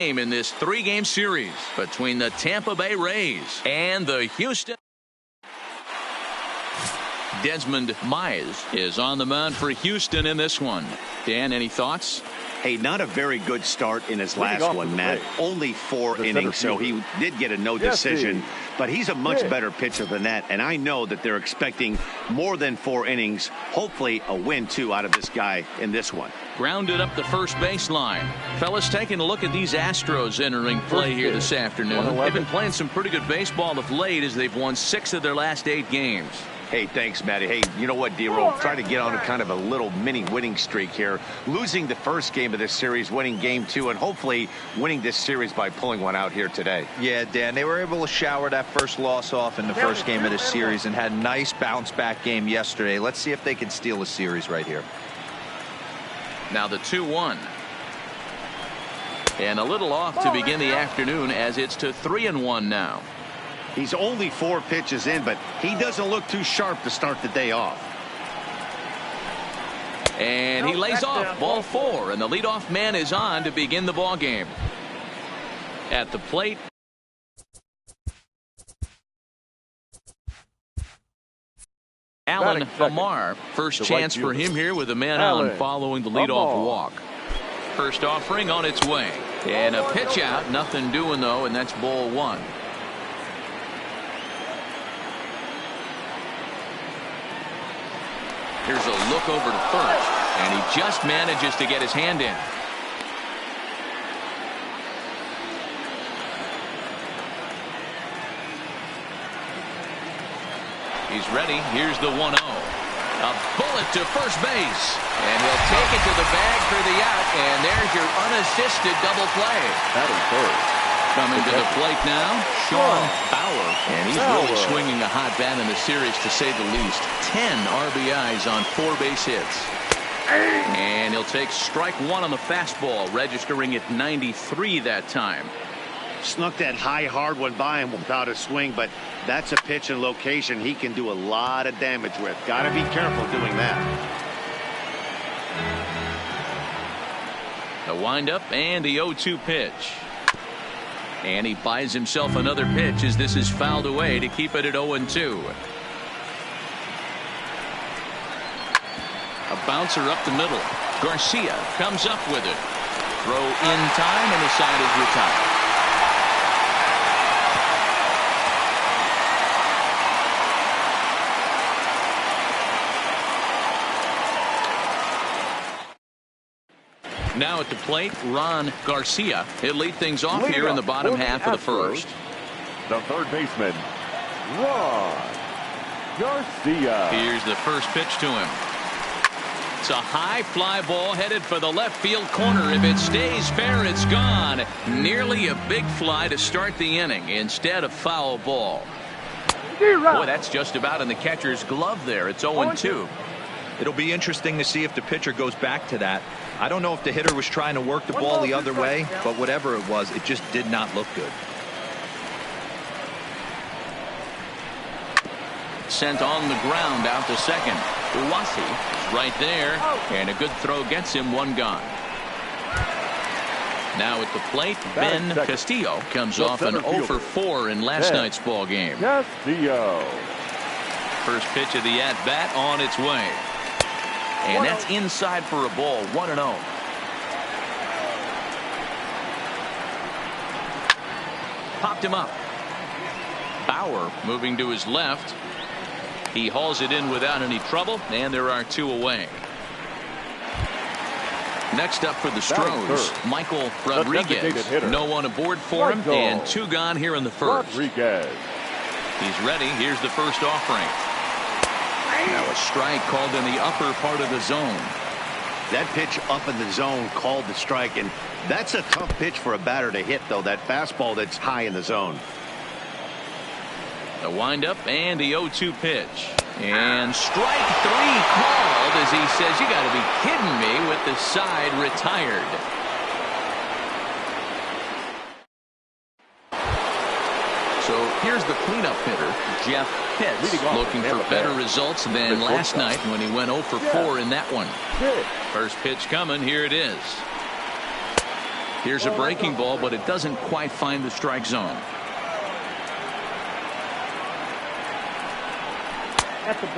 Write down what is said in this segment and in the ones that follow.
in this three-game series between the Tampa Bay Rays and the Houston. Desmond Mize is on the mound for Houston in this one. Dan, any thoughts? Hey, not a very good start in his last one, Matt. Only 4 innings, so he did get a no decision. But he's a much better pitcher than that, and I know that they're expecting more than 4 innings. Hopefully a win, too, out of this guy in this one. Grounded up the first baseline. Fellas, taking a look at these Astros entering play here this afternoon. They've been playing some pretty good baseball of late as they've won 6 of their last 8 games. Hey, thanks, Matty. Hey, you know what, D-Roll? Try to get on a kind of a little mini winning streak here. Losing the first game of this series, winning game 2, and hopefully winning this series by pulling one out here today. Yeah, Dan, they were able to shower that first loss off in the first game of this series and had a nice bounce-back game yesterday. Let's see if they can steal a series right here. Now the 2-1. And a little off to begin the afternoon as it's to 3-1 now. He's only 4 pitches in, but he doesn't look too sharp to start the day off. And he lays off ball 4, and the leadoff man is on to begin the ball game. At the plate, Alan Amar. First chance for him here with a man on following the leadoff walk. First offering on its way. And a pitch out. Nothing doing, though, and that's ball 1. Here's a look over to first, and he just manages to get his hand in. He's ready. Here's the 1-0. A bullet to first base, and he'll take it to the bag for the out, and there's your unassisted double play. Batting third. Coming to the plate now, Sean Bauer. And he's really swinging a hot bat in the series, to say the least. 10 RBIs on 4 base hits. And he'll take strike 1 on the fastball, registering at 93 that time. Snuck that high, hard one by him without a swing, but that's a pitch and location he can do a lot of damage with. Got to be careful doing that. The windup and the 0-2 pitch. And he buys himself another pitch as this is fouled away to keep it at 0-2. A bouncer up the middle. Garcia comes up with it. Throw in time, and the side is retired. Now at the plate, Ron Garcia. He'll lead things off here in the bottom half of the first. The third baseman, Ron Garcia. Here's the first pitch to him. It's a high fly ball headed for the left field corner. If it stays fair, it's gone. Nearly a big fly to start the inning instead of foul ball. Boy, that's just about in the catcher's glove there. It's 0-2. It'll be interesting to see if the pitcher goes back to that. I don't know if the hitter was trying to work the ball the other way, but whatever it was, it just did not look good. Sent on the ground out to second. Uwasi right there, and a good throw gets him 1 gone. Now at the plate, Ben Castillo comes off an 0-for-4 in last night's ball game. Castillo. First pitch of the at-bat on its way. And that's inside for a ball. 1-0. Popped him up. Bauer moving to his left. He hauls it in without any trouble, and there are 2 away. Next up for the Astros, Michael Rodriguez. No one aboard for him, and 2 gone here in the first. Rodriguez. He's ready. Here's the first offering. Now a strike called in the upper part of the zone. That pitch up in the zone called the strike, and that's a tough pitch for a batter to hit, though, that fastball that's high in the zone. The windup and the 0-2 pitch. And strike 3 called as he says, you got to be kidding me, with the side retired. So here's the cleanup hitter, Jeff Pitts, looking for better results than last night when he went 0-for-4 in that one. First pitch coming. Here it is. Here's a breaking ball, but it doesn't quite find the strike zone.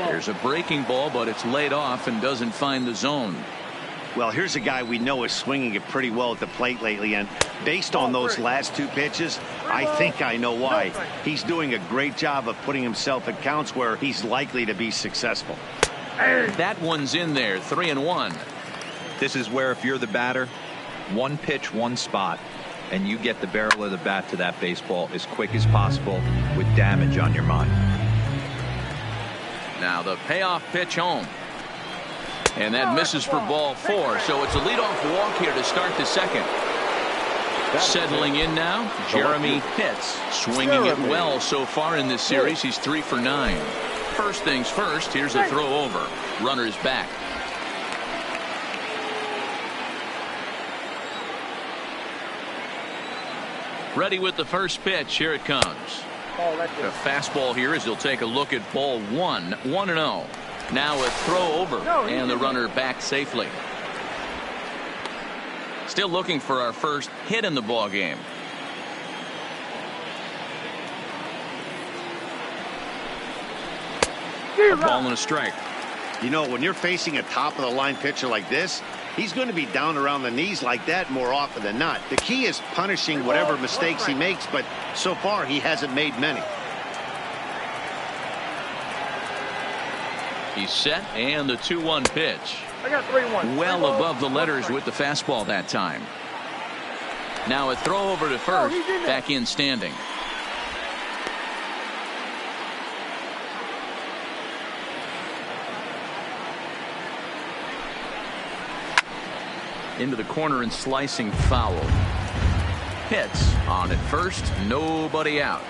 Here's a breaking ball, but it's laid off and doesn't find the zone. Well, here's a guy we know is swinging it pretty well at the plate lately, and based on those last two pitches, I think I know why. He's doing a great job of putting himself at counts where he's likely to be successful. That one's in there, 3-1. This is where if you're the batter, one pitch, one spot, and you get the barrel of the bat to that baseball as quick as possible with damage on your mind. Now the payoff pitch home. And that misses for ball 4, so it's a leadoff walk here to start the second. Settling in now, Jeremy Pitts, swinging it well so far in this series. He's 3 for 9. First things first, here's a throw over. Runner's back. Ready with the first pitch. Here it comes. The fastball here as he'll take a look at ball 1. 1-0. Now a throw over and the runner back safely. Still looking for our first hit in the ball game. A ball and a strike. You know, when you're facing a top of the line pitcher like this, he's going to be down around the knees like that more often than not. The key is punishing whatever mistakes he makes, but so far he hasn't made many. He's set, and the 2-1 pitch. I got 3-1. Well above the letters with the fastball that time. Now a throw over to first. Back in standing. Into the corner and slicing foul. Hits on at first. Nobody out.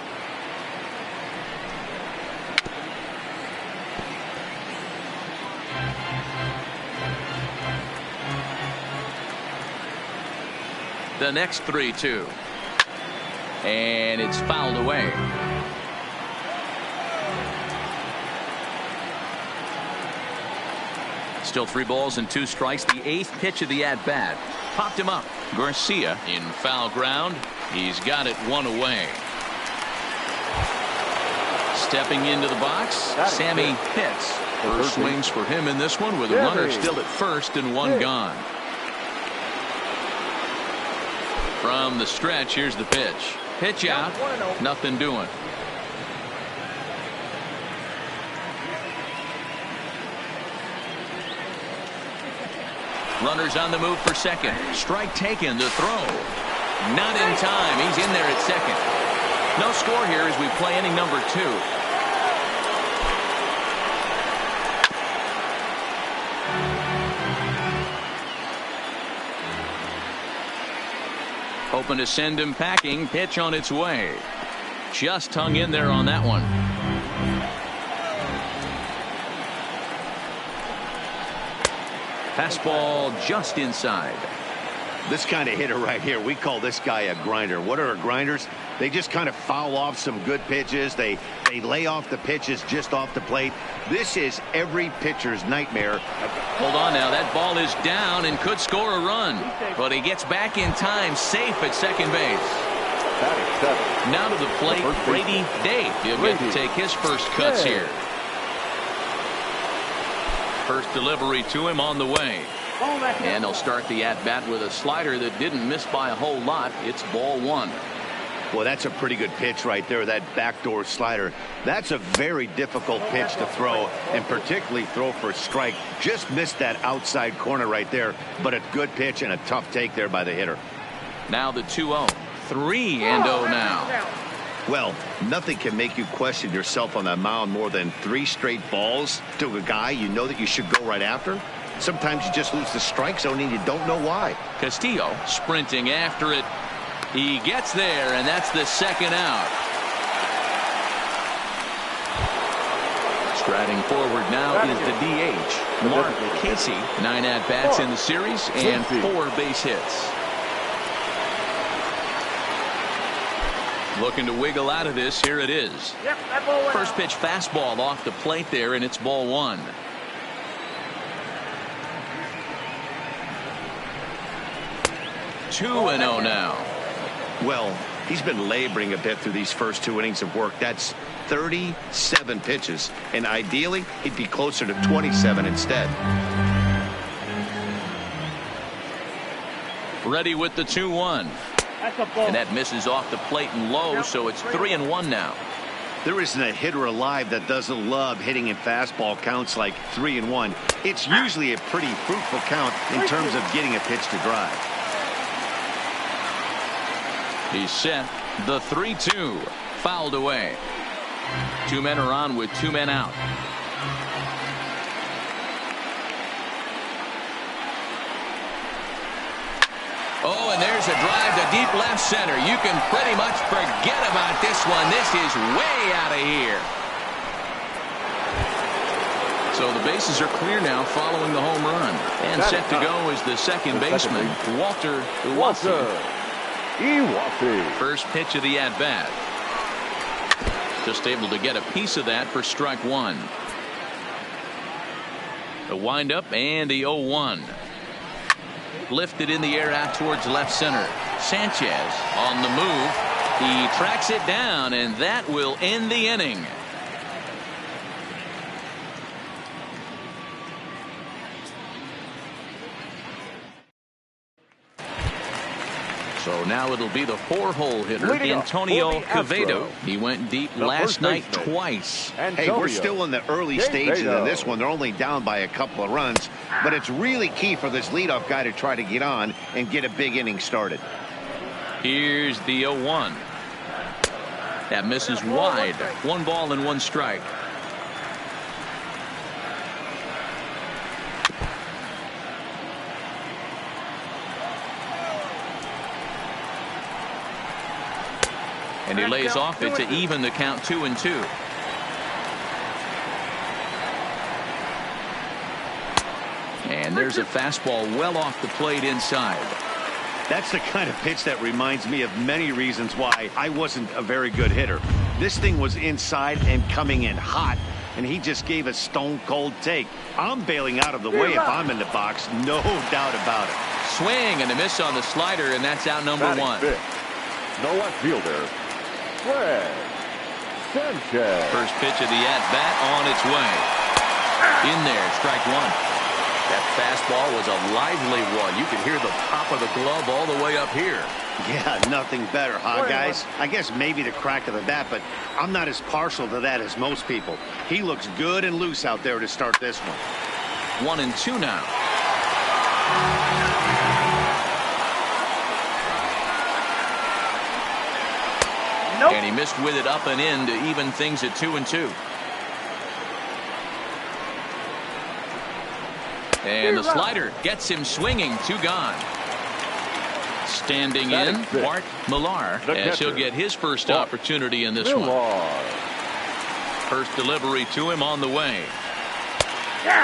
The next 3-2. And it's fouled away. Still 3 balls and 2 strikes. The 8th pitch of the at bat. Popped him up. Garcia in foul ground. He's got it 1 away. Stepping into the box, Sammy Pitts. First swings for him in this one with a runner still at first and 1 gone. From the stretch, here's the pitch. Pitch out. Nothing doing. Runners on the move for second. Strike taken. The throw. Not in time. He's in there at second. No score here as we play inning number 2. Hoping to send him packing. Pitch on its way. Just hung in there on that one. Fastball just inside. This kind of hitter right here, we call this guy a grinder. What are grinders? They just kind of foul off some good pitches. They lay off the pitches just off the plate. This is every pitcher's nightmare. Hold on now. That ball is down and could score a run. But he gets back in time, safe at second base. Now to the plate, Brady Day. He'll get to take his first cuts here. First delivery to him on the way. And he'll start the at-bat with a slider that didn't miss by a whole lot. It's ball 1. Well, that's a pretty good pitch right there, that backdoor slider. That's a very difficult pitch to throw, and particularly throw for a strike. Just missed that outside corner right there, but a good pitch and a tough take there by the hitter. Now the 2-0. 3-0 now. Well, nothing can make you question yourself on that mound more than 3 straight balls to a guy you know that you should go right after. Sometimes you just lose the strike zone and you don't know why. Castillo sprinting after it. He gets there, and that's the second out. Striding forward now is the DH, Mark Casey. 9 at-bats in the series and 4 base hits. Looking to wiggle out of this. Here it is. First pitch fastball off the plate there, and it's ball 1. 2-0 now. Well, he's been laboring a bit through these first 2 innings of work. That's 37 pitches, and ideally he'd be closer to 27 instead. Ready with the 2-1. And that misses off the plate and low, so it's 3-1 now. There isn't a hitter alive that doesn't love hitting in fastball counts like 3-1. It's usually a pretty fruitful count in terms of getting a pitch to drive. He's set. The 3-2 fouled away. 2 men are on with 2 men out. Oh, and there's a drive to deep left center. You can pretty much forget about this one. This is way out of here. So the bases are clear now following the home run. And set to go is the second baseman, Walter Iwasi. First pitch of the at-bat. Just able to get a piece of that for strike 1. The windup and the 0-1. Lifted in the air out towards left center. Sanchez on the move. He tracks it down, and that will end the inning. So now it'll be the 4-hole hitter, Antonio Quevedo. He went deep last night twice. Hey, we're still in the early stages of this one. They're only down by a couple of runs, but it's really key for this leadoff guy to try to get on and get a big inning started. Here's the 0-1. That misses wide. 1 ball and 1 strike. And he lays off it to even the count 2-2. And there's a fastball well off the plate inside. That's the kind of pitch that reminds me of many reasons why I wasn't a very good hitter. This thing was inside and coming in hot, and he just gave a stone cold take. I'm bailing out of the way if I'm in the box, no doubt about it. Swing and a miss on the slider, and that's out number 1. No left fielder, Sanchez. First pitch of the at-bat on its way. In there, strike 1. That fastball was a lively one. You could hear the pop of the glove all the way up here. Yeah, nothing better, huh, guys? I guess maybe the crack of the bat, but I'm not as partial to that as most people. He looks good and loose out there to start this one. 1-2 now. Nope. And he missed with it up and in to even things at 2-2. And the slider gets him swinging. 2 gone. Standing in, Bart Millar, as he'll get his first opportunity in this one. First delivery to him on the way.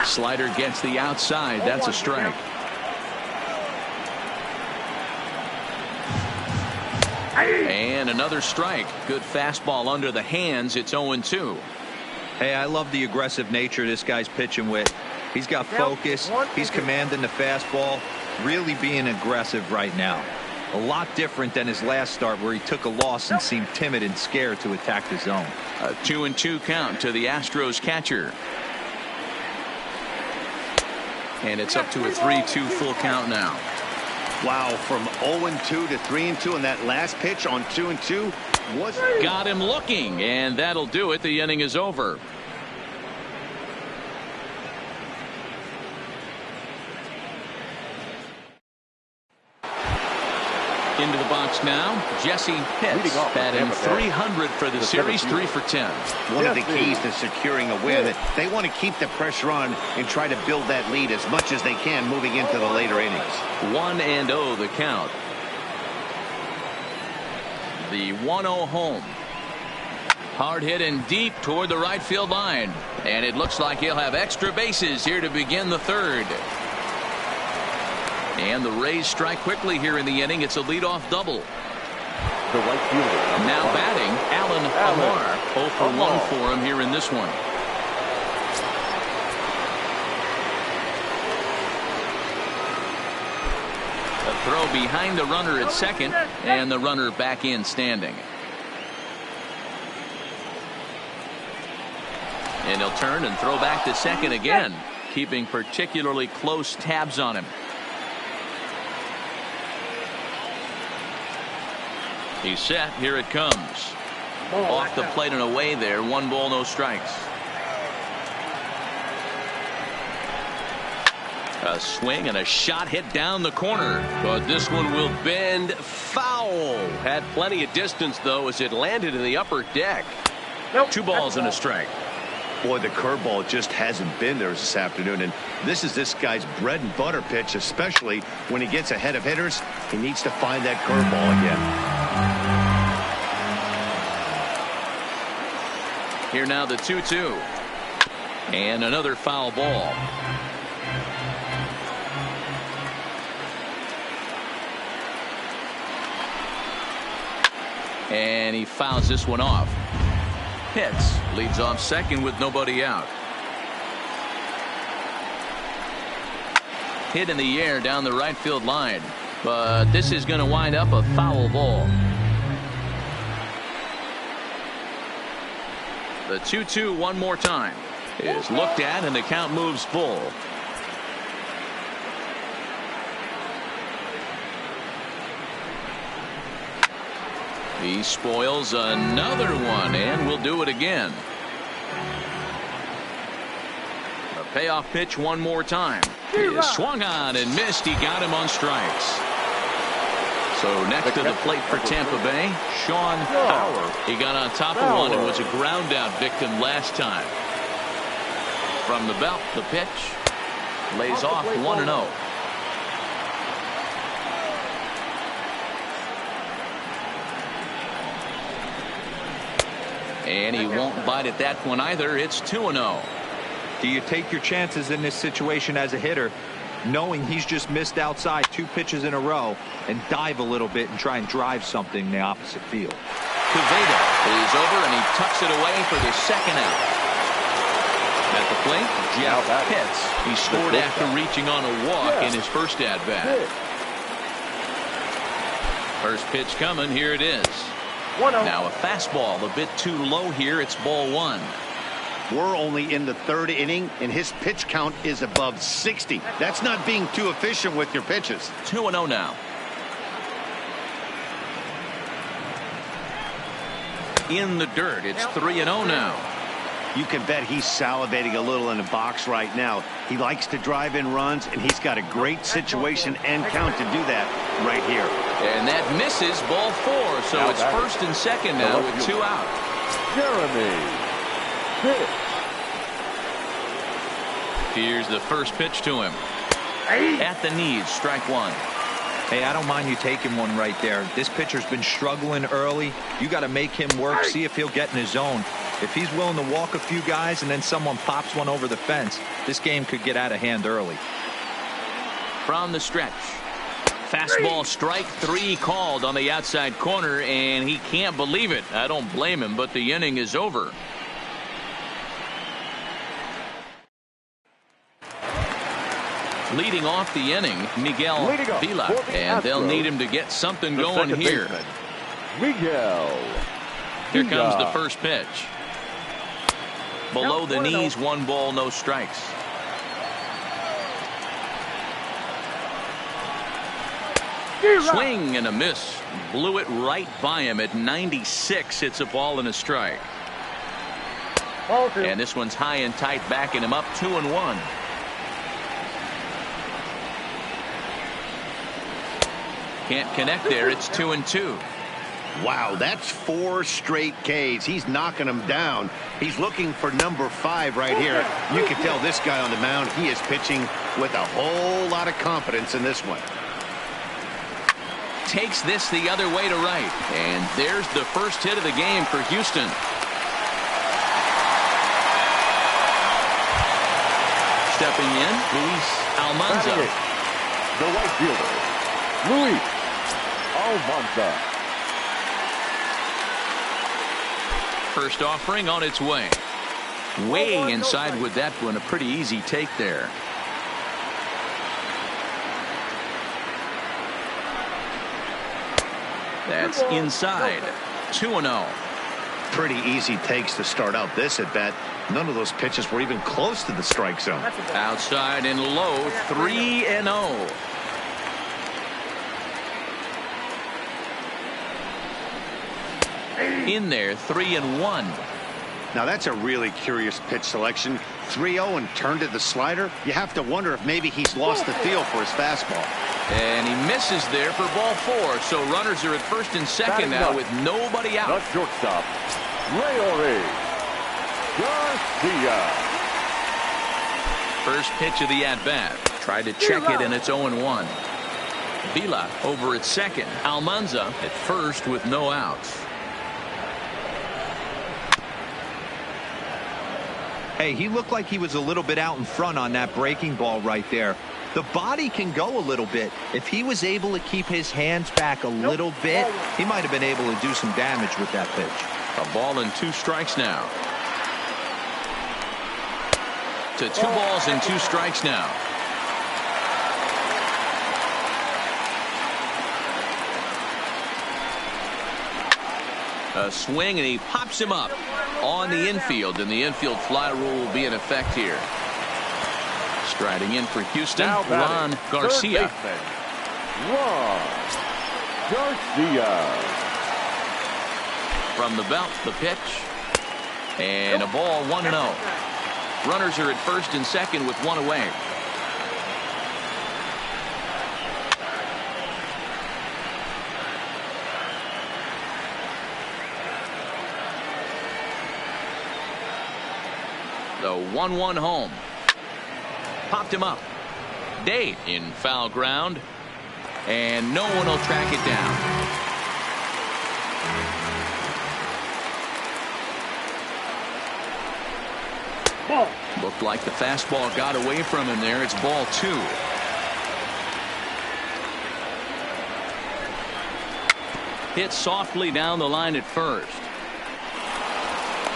Slider gets the outside. That's a strike. And another strike. Good fastball under the hands. It's 0-2. Hey, I love the aggressive nature this guy's pitching with. He's got focus. He's commanding the fastball. Really being aggressive right now. A lot different than his last start where he took a loss and seemed timid and scared to attack the zone. A 2-2 count to the Astros catcher. And it's up to a 3-2 full count now. Wow, from 0-2 to 3-2, and that last pitch on 2-2 was... Got him looking, and that'll do it. The inning is over. Into the box now, Jesse Pitts, batting .300 for the series, 3 for 10. One of the keys to securing a win, they want to keep the pressure on and try to build that lead as much as they can moving into the later innings. 1-0 the count. The 1-0 home. Hard hit and deep toward the right field line. And it looks like he'll have extra bases here to begin the 3rd. And the Rays strike quickly here in the inning. It's a leadoff double. The right fielder. Now batting, Alan Amar. 0 for 1 for him here in this one. The throw behind the runner at second, and the runner back in standing. And he'll turn and throw back to second again, keeping particularly close tabs on him. He's set. Here it comes. Off the plate and away there. 1 ball, no strikes. A swing and a shot hit down the corner. But this one will bend foul. Had plenty of distance, though, as it landed in the upper deck. 2 balls and a strike. Boy, the curveball just hasn't been there this afternoon, and this is this guy's bread and butter pitch, especially when he gets ahead of hitters. He needs to find that curveball again. Here now the 2-2. And another foul ball. And he fouls this one off. Hits. Leads off second with nobody out. Hit in the air down the right field line. But this is going to wind up a foul ball. The 2-2 one more time is looked at, and the count moves full. He spoils another one, and will do it again. A payoff pitch one more time. He is swung on and missed. He got him on strikes. So next to the plate for Tampa Bay, Sean Power. He got on top of one and was a ground out victim last time. From the belt, the pitch lays off 1-0. And he won't bite at that one either. It's 2-0. Do you take your chances in this situation as a hitter, knowing he's just missed outside 2 pitches in a row, and dive a little bit and try and drive something in the opposite field? Caveda is over, and he tucks it away for the second out. At the plate, Jeff Pitts. He scored after reaching on a walk in his first at bat. First pitch coming. Here it is. Now a fastball a bit too low here. It's ball 1. We're only in the 3rd inning, and his pitch count is above 60. That's not being too efficient with your pitches. 2-0 now. In the dirt. It's 3-0 now. You can bet he's salivating a little in the box right now. He likes to drive in runs, and he's got a great situation and count to do that right here. And that misses, ball 4. So it's first and second now with 2 out. Here's the first pitch to him. At the knees, strike 1. Hey, I don't mind you taking one right there. This pitcher's been struggling early. You got to make him work, see if he'll get in his zone. If he's willing to walk a few guys and then someone pops one over the fence, this game could get out of hand early. From the stretch. Fastball strike 3 called on the outside corner, and he can't believe it. I don't blame him, but the inning is over. Leading off the inning, Miguel Vila, and they'll need him to get something going here. Here comes the first pitch. Below the knees, 1 ball, no strikes. Swing and a miss. Blew it right by him at 96. It's a ball and a strike. And this one's high and tight, backing him up 2-1. Can't connect there. It's 2-2. Wow, that's 4 straight Ks. He's knocking them down. He's looking for number 5 right here. You can tell this guy on the mound, he is pitching with a whole lot of confidence in this one. Takes this the other way to right. And there's the first hit of the game for Houston. Stepping in, Luis Almanza. The right fielder, Luis Almanza. First offering on its way. Way inside with that one. A pretty easy take there. That's inside. 2-0. Pretty easy takes to start out this at bat. None of those pitches were even close to the strike zone. Outside and low. 3-0. In there. 3-1. Now that's a really curious pitch selection. 3-0 and turned to the slider. You have to wonder if maybe he's lost the feel for his fastball. And he misses there for ball 4. So runners are at first and second now with nobody out. The shortstop, Leore Garcia. First pitch of the at-bat. Tried to check it, and it's 0-1. Vila over at second. Almanza at first with no outs. Hey, he looked like he was a little bit out in front on that breaking ball right there. The body can go a little bit. If he was able to keep his hands back a little bit, he might have been able to do some damage with that pitch. A ball and 2 strikes now. To 2 balls and 2 strikes now. A swing, and he pops him up on the infield, and the infield fly rule will be in effect here. Striding in for Houston, Ron Garcia. Ron Garcia. From the belt, the pitch. And a ball, 1-0. Runners are at first and second with 1 away. The 1-1 home. Popped him up. Date in foul ground. And no one will track it down. Ball. Looked like the fastball got away from him there. It's ball 2. Hit softly down the line at first.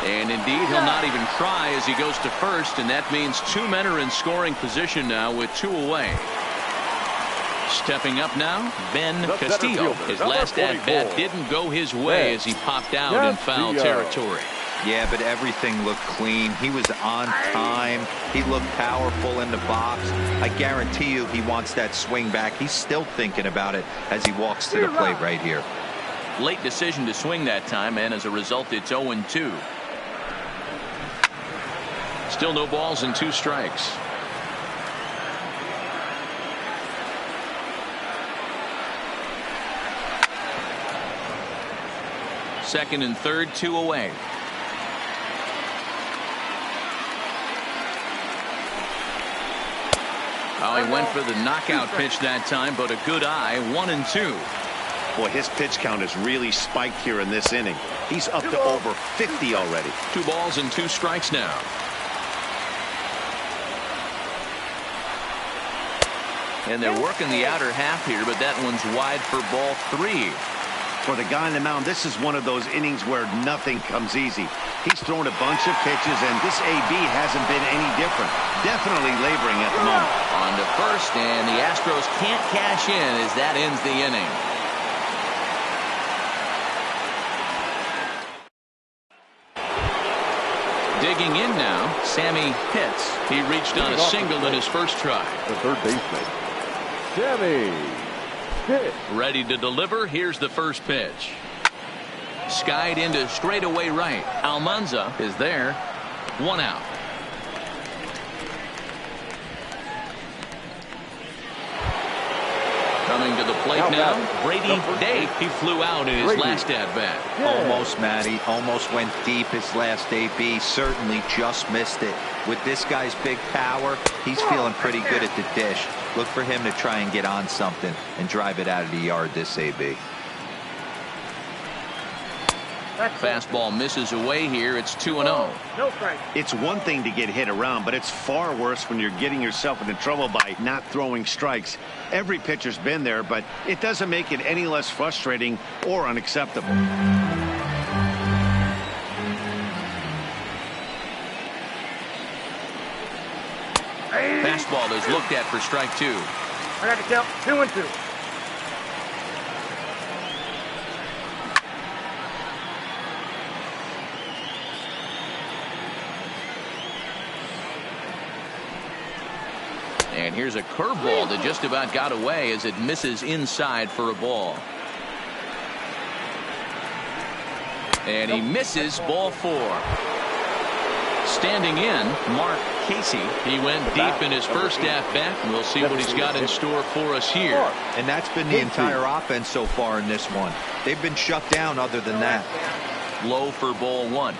And indeed, he'll not even try as he goes to first, and that means 2 men are in scoring position now with 2 away. Stepping up now, Ben Castillo. His last at-bat didn't go his way as he popped out in foul territory. Yeah, but everything looked clean. He was on time. He looked powerful in the box. I guarantee you he wants that swing back. He's still thinking about it as he walks to the plate right here. Late decision to swing that time, and as a result, it's 0-2. Still no balls and 2 strikes. Second and third, 2 away. Oh, he went for the knockout pitch that time, but a good eye. 1-2. Boy, his pitch count has really spiked here in this inning. He's up to over 50 already. 2 balls and 2 strikes now. And they're working the outer half here, but that one's wide for ball 3. For the guy on the mound, this is one of those innings where nothing comes easy. He's thrown a bunch of pitches, and this AB hasn't been any different. Definitely laboring at the moment. On to first, and the Astros can't cash in as that ends the inning. Digging in now, Sammy Pitts. He reached on a single in his first try. The third baseman, Sammy Pitts. Ready to deliver. Here's the first pitch. Skied into straightaway right. Almanza is there. 1 out. Coming to the plate now, Brady Day. He flew out in his last at-bat. Almost, Matty. Almost went deep his last AB. Certainly just missed it. With this guy's big power, he's feeling pretty good at the dish. Look for him to try and get on something and drive it out of the yard this AB. Fastball misses away here. It's 2-0. No strike. It's one thing to get hit around, but it's far worse when you're getting yourself into trouble by not throwing strikes. Every pitcher's been there, but it doesn't make it any less frustrating or unacceptable. Fastball is looked at for strike 2. I got to count 2-2. And here's a curveball that just about got away as it misses inside for a ball. And he misses ball 4. Standing in, Mark Casey. He went deep in his first at-bat. We'll see what he's got in store for us here. And that's been the entire offense so far in this one. They've been shut down other than that. Low for ball 1.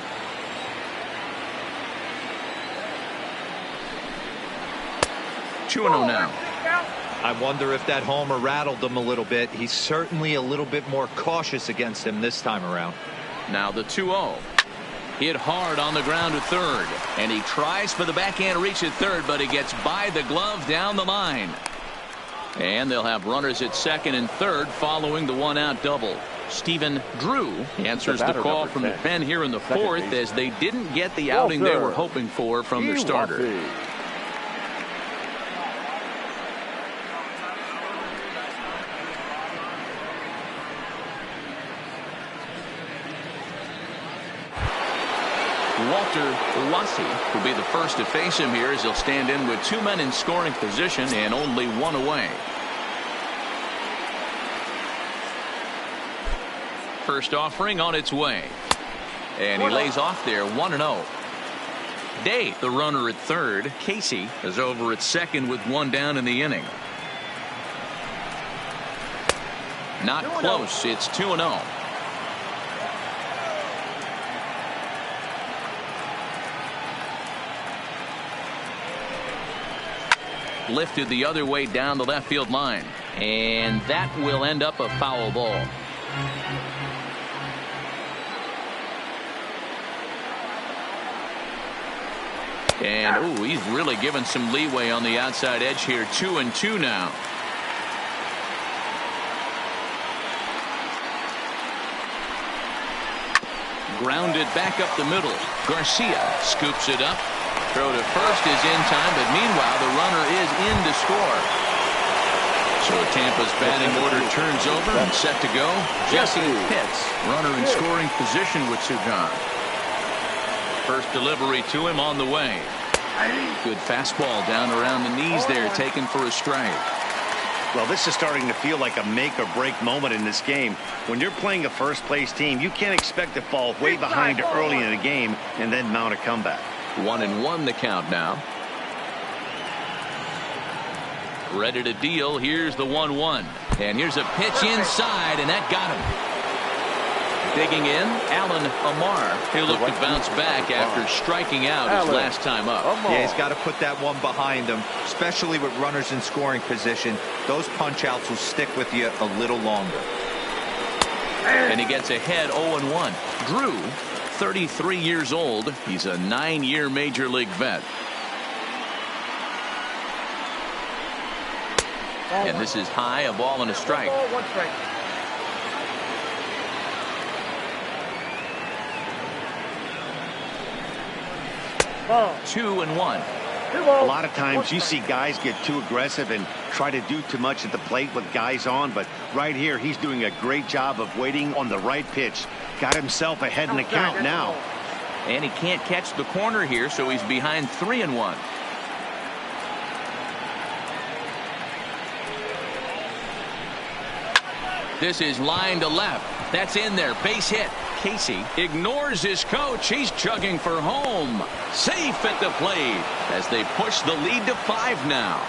Two and 0 now. I wonder if that homer rattled him a little bit. He's certainly a little bit more cautious against him this time around. Now the 2-0. Hit hard on the ground to third. And he tries for the backhand reach at third, but he gets by the glove down the line. And they'll have runners at second and third following the one-out double. Stephen Drew answers the call from the pen here in the fourth as they didn't get the outing they were hoping for from their starter. Walter Uwasi will be the first to face him here as he'll stand in with 2 men in scoring position and only 1 away. First offering on its way. And he lays off there 1-0. Day, the runner at third. Casey is over at second with 1 down in the inning. Not close. It's 2-0. Lifted the other way down the left field line. And that will end up a foul ball. And he's really given some leeway on the outside edge here. 2-2 now. Grounded back up the middle. Garcia scoops it up. Throw to first is in time, but meanwhile the runner is in to score. So Tampa's batting order turns over and set to go. Jesse Pitts, runner in scoring position with Sugan. First delivery to him on the way. Good fastball down around the knees there, taken for a strike. Well, this is starting to feel like a make or break moment in this game. When you're playing a first place team, you can't expect to fall way behind early in the game and then mount a comeback. 1-1 the count now. Ready to deal. Here's the 1-1. And here's a pitch inside, and that got him. Digging in, Alan Amar. He'll look to bounce back after striking out his last time up. Yeah, he's got to put that one behind him, especially with runners in scoring position. Those punch outs will stick with you a little longer. And he gets ahead 0-1. Drew, 33 years old. He's a 9-year major league vet. And this is high, a ball and a strike. 2-1. A lot of times you see guys get too aggressive and try to do too much at the plate with guys on, but right here he's doing a great job of waiting on the right pitch. Got himself ahead in the count now. And he can't catch the corner here, so he's behind 3-1. This is line to left. That's in there. Base hit. Casey ignores his coach. He's chugging for home. Safe at the plate as they push the lead to 5 now.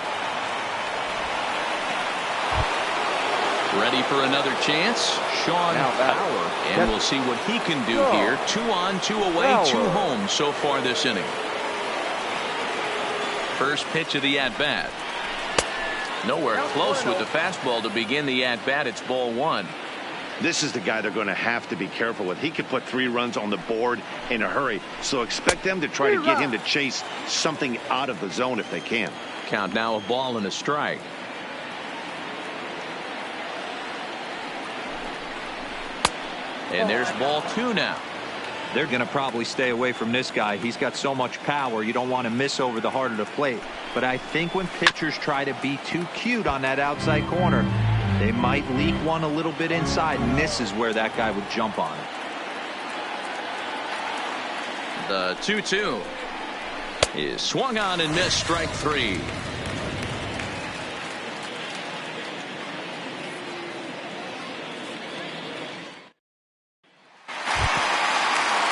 Ready for another chance? Sean Bauer. And we'll see what he can do here. 2 on, 2 away, 2 home so far this inning. First pitch of the at-bat. Nowhere close with the fastball to begin the at-bat. It's ball 1. This is the guy they're going to have to be careful with. He could put 3 runs on the board in a hurry. So expect them to try to get him to chase something out of the zone if they can. Count now, a ball and a strike. And there's ball 2 now. They're going to probably stay away from this guy. He's got so much power. You don't want to miss over the heart of the plate. But I think when pitchers try to be too cute on that outside corner, they might leak one a little bit inside, and this is where that guy would jump on it. The 2-2 is swung on and missed, strike 3.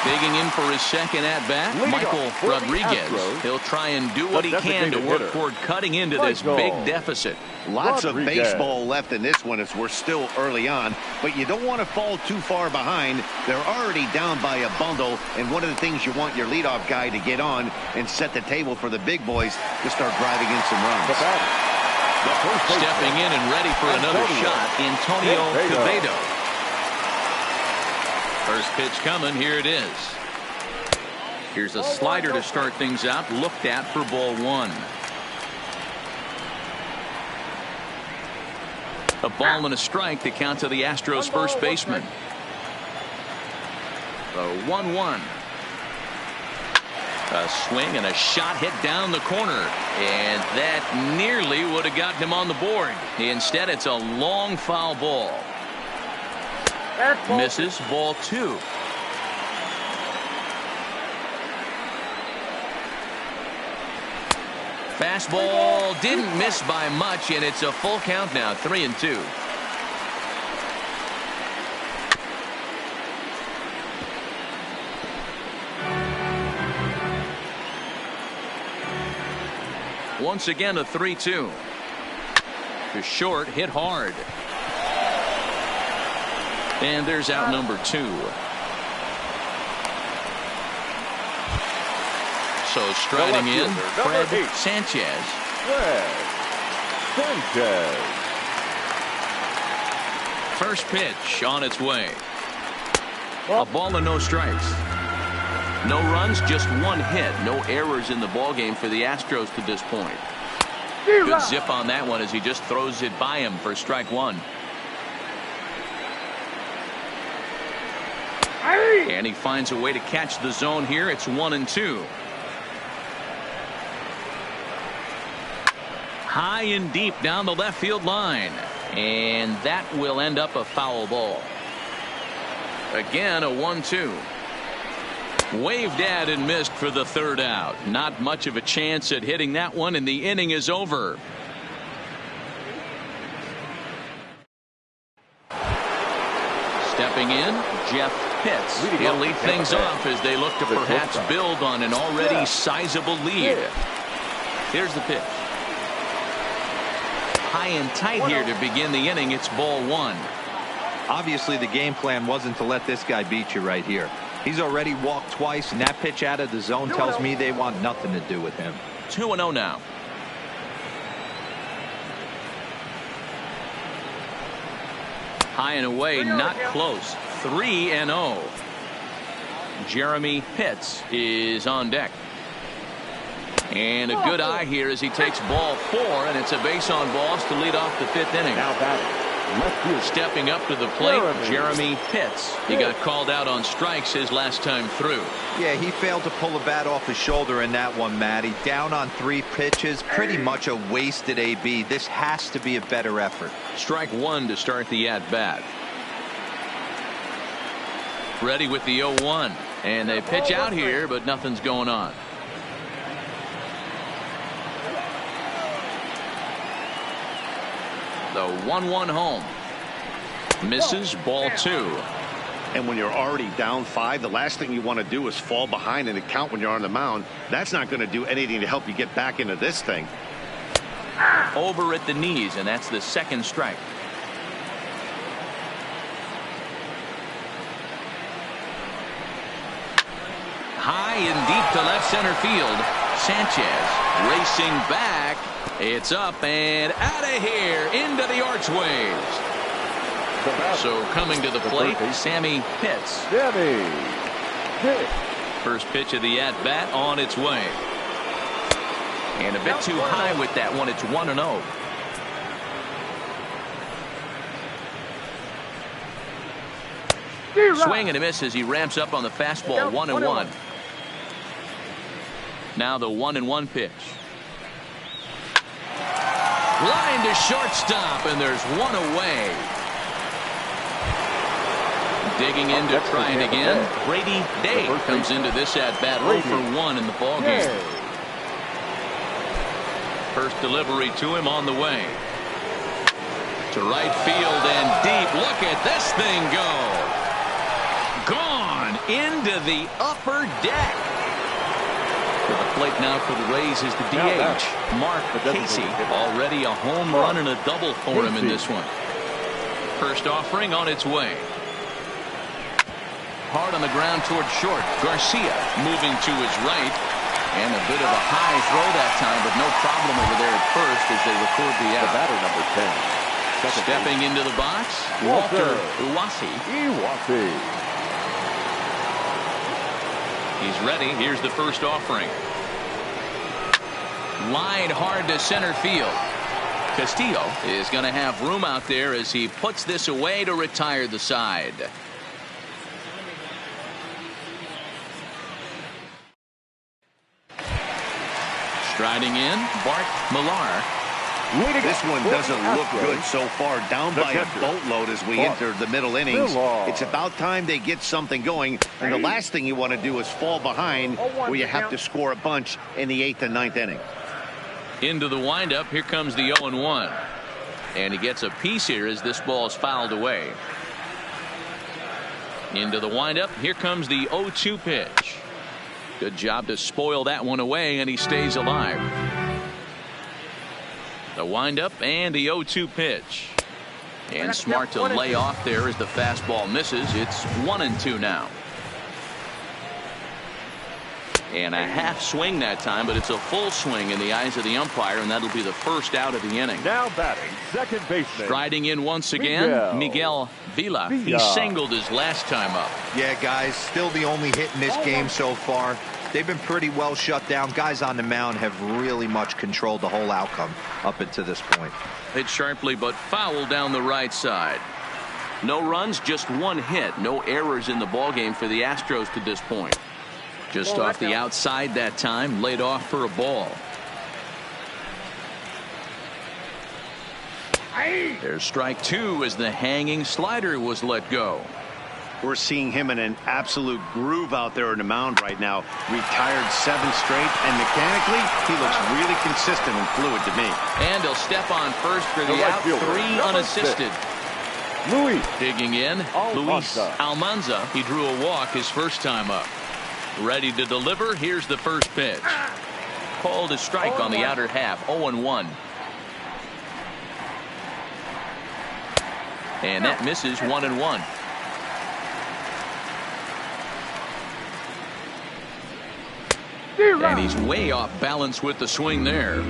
Digging in for his second at-bat, Michael Rodriguez. He'll try and do what he can to work toward cutting into this big deficit. Lots of baseball left in this one as we're still early on, but you don't want to fall too far behind. They're already down by a bundle, and one of the things you want your leadoff guy to get on and set the table for the big boys to start driving in some runs. Stepping in and ready for another shot, Antonio Quevedo. First pitch coming. Here it is. Here's a slider to start things out. Looked at for ball one. A ball and a strike to count to the Astros first baseman. The 1-1. A swing and a shot hit down the corner, and that nearly would have gotten him on the board. Instead, it's a long foul ball. Misses, ball two. Fastball didn't miss by much, and it's a full count now, 3-2. Once again, a 3-2. To short, hit hard. And there's out number two. So striding in, Fred Sanchez. First pitch on its way. A ball and no strikes. No runs, just one hit. No errors in the ballgame for the Astros to this point. Good zip on that one as he just throws it by him for strike one. And he finds a way to catch the zone here. It's 1-2. High and deep down the left field line. And that will end up a foul ball. Again, a 1-2. Waved at and missed for the third out. Not much of a chance at hitting that one, and the inning is over. Stepping in, Jeff Pitts. He'll lead things off as they look to perhaps build on an already sizable lead. Here's the pitch. High and tight here to begin the inning. It's ball one. Obviously, the game plan wasn't to let this guy beat you right here. He's already walked twice, and that pitch out of the zone tells me they want nothing to do with him. 2-0 now. High and away, not close. 3-0. Jeremy Pitts is on deck. And a good eye here as he takes ball four, and it's a base on balls to lead off the fifth inning. Now batting. Stepping up to the plate, Jeremy Pitts. He got called out on strikes his last time through. Yeah, he failed to pull the bat off his shoulder in that one, Matty. Down on 3 pitches, pretty much a wasted AB. This has to be a better effort. Strike one to start the at-bat. Ready with the 0-1. And they pitch out here, but nothing's going on. The 1-1 home. Misses, ball two. And when you're already down 5, the last thing you want to do is fall behind in the count when you're on the mound. That's not going to do anything to help you get back into this thing. Over at the knees, and that's the second strike. High and deep to left center field. Sanchez racing back. It's up and out of here into the archways. So coming to the plate, Sammy Pitts. First pitch of the at-bat on its way. And a bit too high with that one. It's 1-0. Swing and a miss as he ramps up on the fastball. 1-1. Now the 1-1 pitch. Line to shortstop, and there's one away. Digging in to try it again. Brady Day comes into this at-bat 0 for 1 in the ballgame. First delivery to him on the way. To right field and deep. Look at this thing go. Gone. into the upper deck. To the plate now for the Rays is the DH, Mark Casey. Already a home run and a double for him in this one. First offering on its way. Hard on the ground toward short. Garcia moving to his right. And a bit of a high throw that time, but no problem over there at first as they record the out. The batter, number 10. Stepping into the box, Walter Uwasi. He's ready. Here's the first offering. Line hard to center field. Castillo is going to have room out there as he puts this away to retire the side. Striding in, Bart Millar. This one doesn't look good so far. Down by a boatload as we enter the middle innings. It's about time they get something going. And the last thing you want to do is fall behind where you have to score a bunch in the 8th and 9th inning. Into the windup. Here comes the 0-1. And he gets a piece here as this ball is fouled away. Into the windup. Here comes the 0-2 pitch. Good job to spoil that one away, and he stays alive. The windup and the 0-2 pitch. And smart to lay off there as the fastball misses. It's 1-2 now. And a half swing that time, but it's a full swing in the eyes of the umpire, and that'll be the first out of the inning. Now batting, second baseman. Striding in once again, Miguel Villa. He singled his last time up. Yeah, guys, still the only hit in this game so far. They've been pretty well shut down. Guys on the mound have really much controlled the whole outcome up until this point. Hit sharply, but foul down the right side. No runs, just one hit. No errors in the ballgame for the Astros to this point. Just off the outside that time, laid off for a ball. There's strike two as the hanging slider was let go. We're seeing him in an absolute groove out there in the mound right now. Retired 7 straight, and mechanically, he looks really consistent and fluid to me. And he'll step on first for the out, 3 unassisted. Digging in, Luis Almanza. He drew a walk his first time up. Ready to deliver. Here's the first pitch. Called a strike on the outer half. 0-1. And that misses. 1-1. And he's way off balance with the swing there.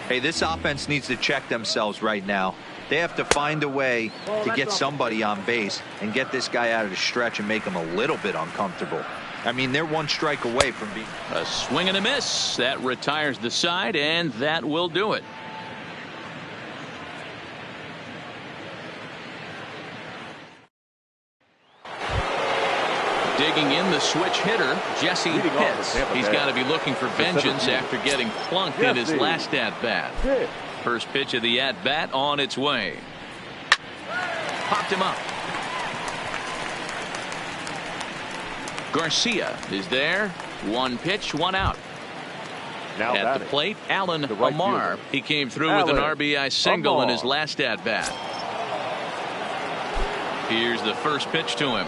Hey, this offense needs to check themselves right now. They have to find a way to get somebody on base and get this guy out of the stretch and make him a little bit uncomfortable. I mean, they're one strike away from being a swing and a miss. That retires the side, and that will do it. Digging in, the switch hitter, Jesse Pitts. He's got to be looking for vengeance after getting plunked in his last at-bat. First pitch of the at-bat on its way. Popped him up. Garcia is there. 1 pitch, 1 out. Now at the plate, Alan Amar. He came through with an RBI single in his last at-bat. Here's the first pitch to him.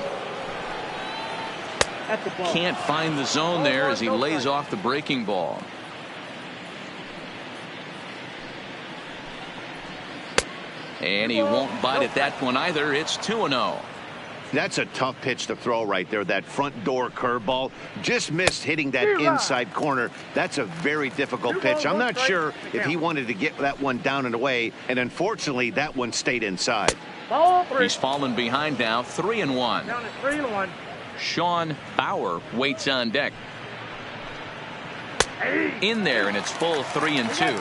Can't find the zone there as he lays off the breaking ball. And he won't bite at that one either. It's 2-0. That's a tough pitch to throw right there. That front door curveball just missed hitting that inside corner. That's a very difficult pitch. I'm not sure if he wanted to get that one down and away, and unfortunately that one stayed inside. He's fallen behind now. 3-1. Down to 3-1. Sean Bauer waits on deck. In there, and it's full 3-2.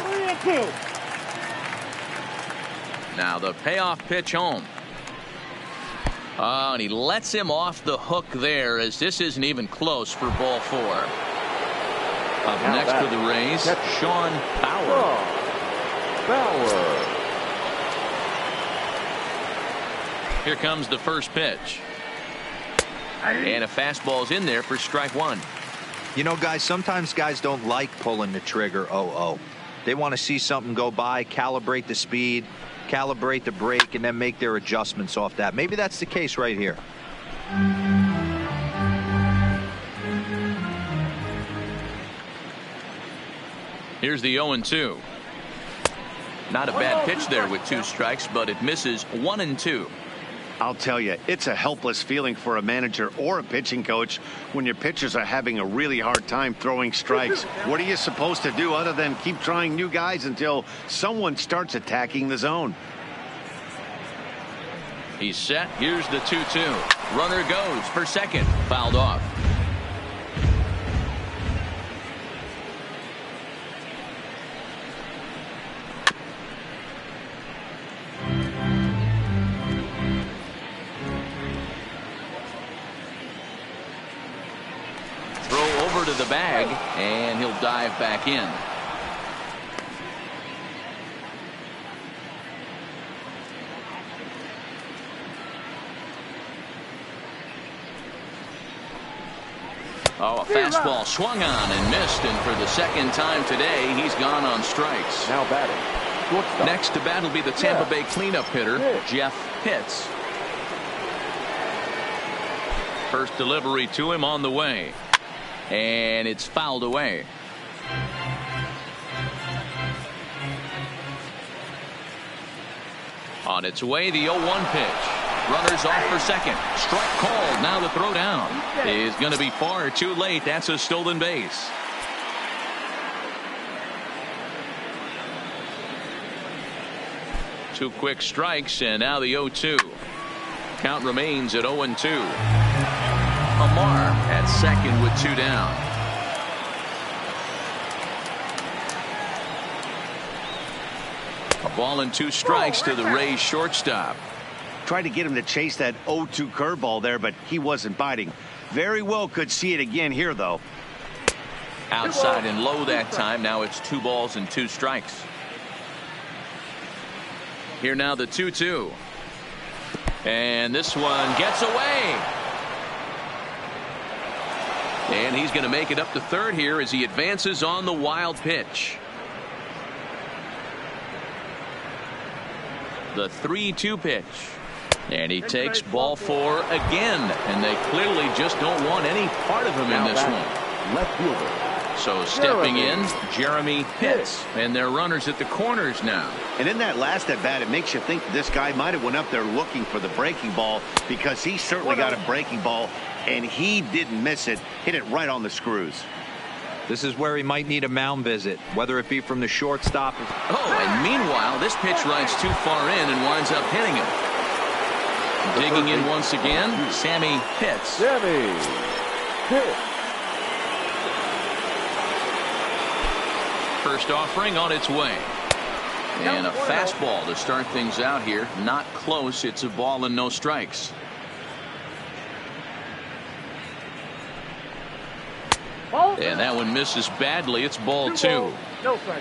Now the payoff pitch home. And he lets him off the hook there as this isn't even close for ball 4. Up next for the Rays, Sean Bauer. Here comes the first pitch. And a fastball's in there for strike 1. You know, guys, sometimes guys don't like pulling the trigger 0-0. They want to see something go by, calibrate the speed, calibrate the brake, and then make their adjustments off that. Maybe that's the case right here. Here's the 0-2. Not a bad pitch there with 2 strikes, but it misses 1-2. I'll tell you, it's a helpless feeling for a manager or a pitching coach when your pitchers are having a really hard time throwing strikes. What are you supposed to do other than keep trying new guys until someone starts attacking the zone? He's set. Here's the 2-2. Runner goes for second. Fouled off. To the bag, and he'll dive back in. Oh, a fastball swung on and missed, and for the second time today, he's gone on strikes. Now batting. Next to bat will be the Tampa Bay cleanup hitter, Jeff Pitts. First delivery to him on the way. And it's fouled away. On its way, the 0-1 pitch. Runners off for second. Strike called. Now the throw down is going to be far too late. That's a stolen base. Two quick strikes, and now the 0-2. Count remains at 0-2. Amar at second with 2 down. A ball and 2 strikes to the Rays shortstop. Tried to get him to chase that 0-2 curveball there, but he wasn't biting. Very well could see it again here, though. Outside and low that time. Now it's 2 balls and 2 strikes. Here now the 2-2. And this one gets away. And he's going to make it up to third here as he advances on the wild pitch. The 3-2 pitch. And he takes ball 4 again. And they clearly just don't want any part of him in this one. Left fielder. So stepping in, Jeremy Pitts. And they're runners at the corners now. And in that last at bat, it makes you think this guy might have went up there looking for the breaking ball, because he certainly got a breaking ball. And he didn't miss it. Hit it right on the screws. This is where he might need a mound visit, whether it be from the shortstop. Oh, and meanwhile, this pitch rides too far in and winds up hitting him. Digging in once again, Sammy Pitts. Sammy Pitts. First offering on its way. And a fastball to start things out here. Not close. It's a ball and no strikes. And that one misses badly. It's ball 2.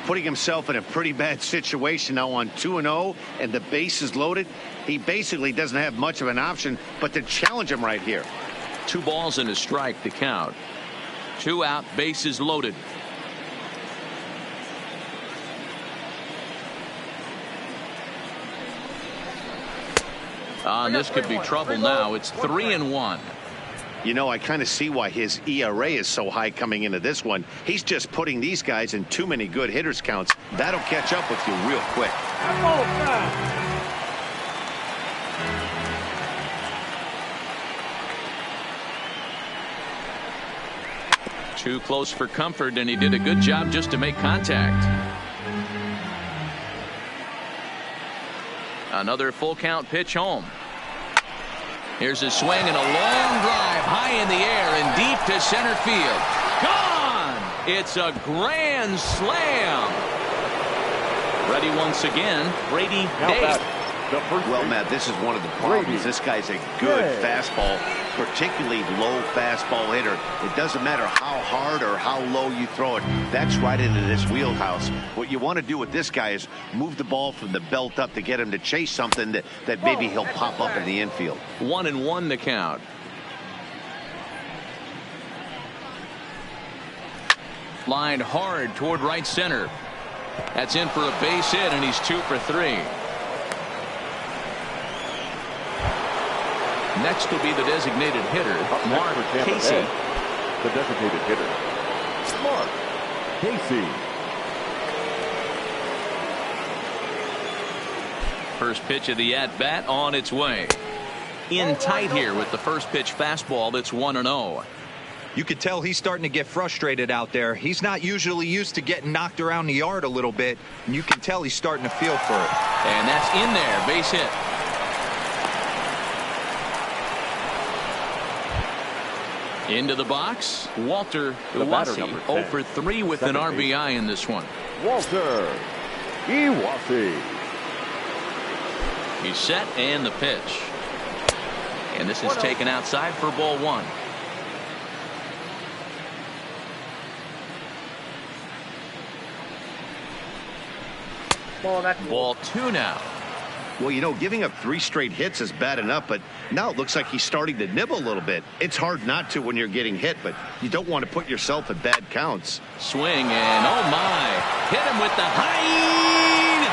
Putting himself in a pretty bad situation now on 2-0 and the base is loaded. He basically doesn't have much of an option but to challenge him right here. 2 balls and a strike to count. 2 out, bases loaded. This could be trouble now. It's 3-1. You know, I kind of see why his ERA is so high coming into this one. He's just putting these guys in too many good hitters counts. That'll catch up with you real quick. Too close for comfort, and he did a good job just to make contact. Another full count pitch home. Here's a swing and a long drive high in the air and deep to center field. Gone! It's a grand slam. Ready once again, Brady Day. Well, Matt, this is one of the problems. This guy's a good fastball, particularly low fastball hitter. It doesn't matter how hard or how low you throw it. That's right into this wheelhouse. What you want to do with this guy is move the ball from the belt up to get him to chase something that maybe he'll pop up in the infield. 1-1 the count. Lined hard toward right center. That's in for a base hit, and he's 2 for 3. Next will be the designated hitter, Mark Casey. The designated hitter, Mark Casey. First pitch of the at-bat on its way. In tight here with the first pitch fastball that's 1-0. You could tell he's starting to get frustrated out there. He's not usually used to getting knocked around the yard a little bit, and you can tell he's starting to feel for it. And that's in there, base hit. Into the box, Walter Iwasi, 0 for 3 with an RBI in this one. Walter Iwasi. He's set and the pitch. And this is taken outside for ball 1. Ball 2 now. Well, you know, giving up 3 straight hits is bad enough, but now it looks like he's starting to nibble a little bit. It's hard not to when you're getting hit, but you don't want to put yourself in bad counts. Swing and oh my, hit him with the high.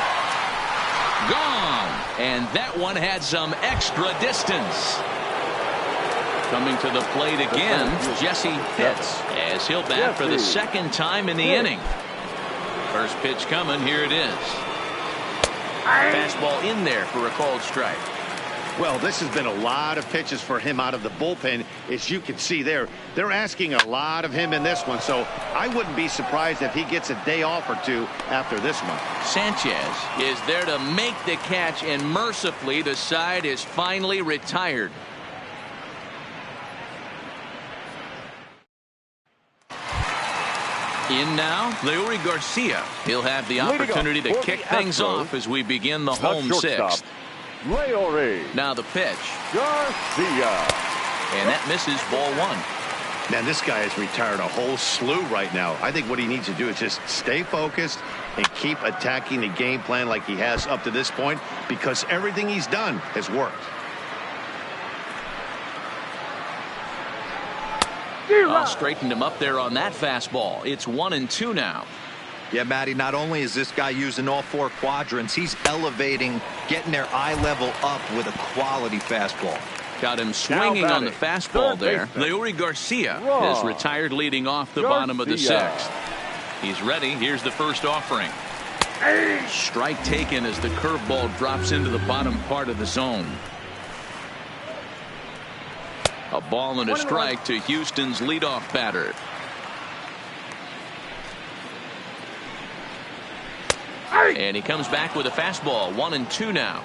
Gone. And that one had some extra distance. Coming to the plate again, Jesse Pitts, as he'll bat for the second time in the inning. First pitch coming, here it is. Fastball in there for a called strike. Well, this has been a lot of pitches for him out of the bullpen. As you can see there, they're asking a lot of him in this one, so I wouldn't be surprised if he gets a day off or 2 after this one. Sanchez is there to make the catch, and mercifully the side is finally retired. In now, Leury Garcia. He'll have the opportunity to kick things off as we begin the home 6th. Now the pitch. Garcia. And that misses ball 1. Man, this guy has retired a whole slew right now. I think what he needs to do is just stay focused and keep attacking the game plan like he has up to this point, because everything he's done has worked. Straightened him up there on that fastball. It's 1-2 now. Yeah, Matty, not only is this guy using all 4 quadrants, he's elevating, getting their eye level up with a quality fastball. Got him swinging on the fastball there. Leury Garcia is retired leading off the bottom of the 6th. He's ready. Here's the first offering. Strike taken as the curveball drops into the bottom part of the zone. A ball and a strike to Houston's leadoff batter. And he comes back with a fastball. 1-2 now.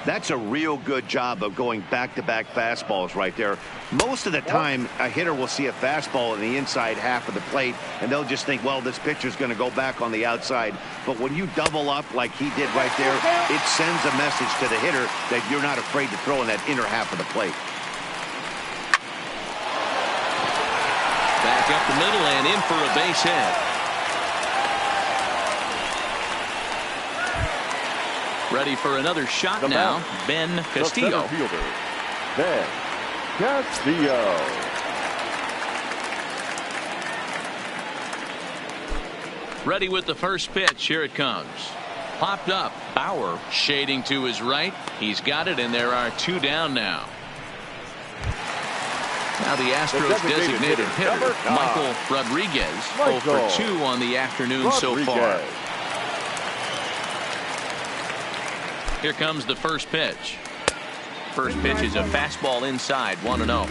That's a real good job of going back-to-back fastballs right there. Most of the time, a hitter will see a fastball in the inside half of the plate, and they'll just think, well, this pitcher's going to go back on the outside. But when you double up like he did right there, it sends a message to the hitter that you're not afraid to throw in that inner half of the plate. Back up the middle and in for a base hit. Ready for another shot now, Ben Castillo. Ben Castillo. Ready with the first pitch. Here it comes. Popped up. Bauer shading to his right. He's got it, and there are 2 down now. Now the Astros designated hitter, Michael Rodriguez, 0 for 2 on the afternoon so far. Here comes the first pitch. First pitch is a fastball inside, 1-0.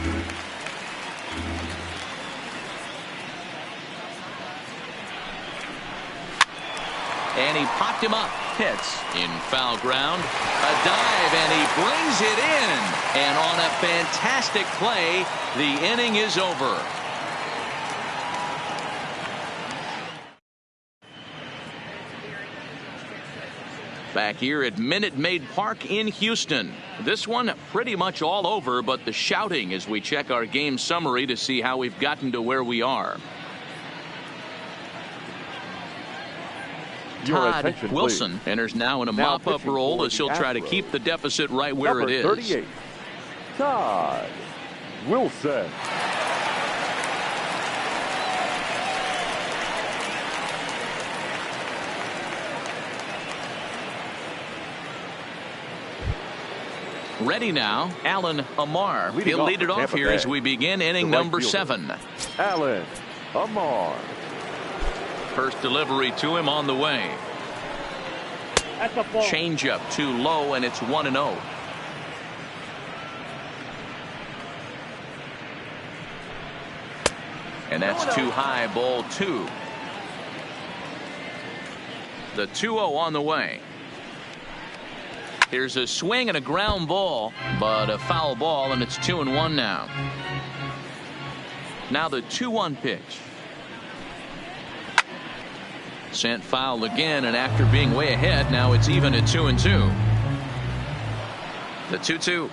And he popped him up. Hits in foul ground. A dive, and he brings it in. And on a fantastic play, the inning is over. Back here at Minute Maid Park in Houston. This one pretty much all over, but the shouting as we check our game summary to see how we've gotten to where we are. Todd Wilson enters now in a mop-up role as he'll try to keep the deficit right where it is. 38. Todd Wilson. Ready now, Alan Amar. He'll lead it off here as we begin inning number 7. Alan Amar. First delivery to him on the way. Changeup too low, and it's 1-0. And that's too high, ball 2. The 2-0 on the way. Here's a swing and a ground ball, but a foul ball, and it's 2-1 now. Now the 2-1 pitch. Sent foul again, and after being way ahead, now it's even at 2-2. The 2-2.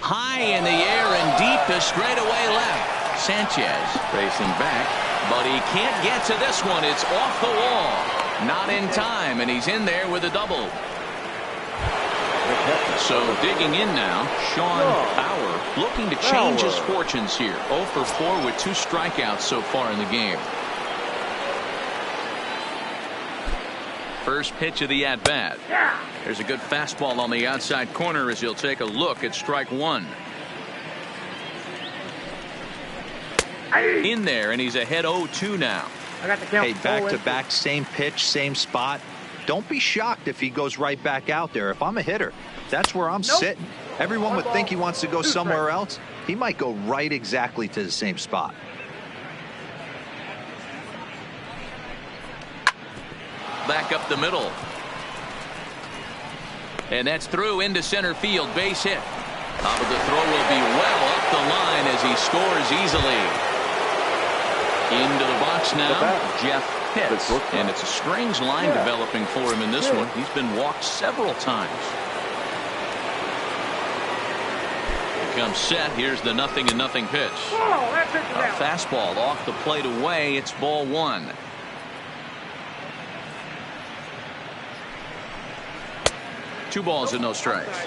High in the air and deep to straightaway left. Sanchez racing back, but he can't get to this one. It's off the wall. Not in time, and he's in there with a double. So digging in now, Sean Power looking to change his fortunes here. 0 for 4 with 2 strikeouts so far in the game. First pitch of the at-bat. There's a good fastball on the outside corner as he'll take a look at strike 1. In there, and he's ahead 0-2 now. Hey, back-to-back, same pitch, same spot. Don't be shocked if he goes right back out there. If I'm a hitter, that's where I'm sitting. Everyone would think he wants to go somewhere else. He might go right exactly to the same spot. Back up the middle. And that's through into center field. Base hit. Top of the throw will be well up the line as he scores easily. Into the box now, Jeff Pitts. And it's a strange line developing for him in this one. He's been walked several times. Comes set. Here's the 0-0 pitch. A fastball off the plate away. It's ball 1. Two balls and no strikes.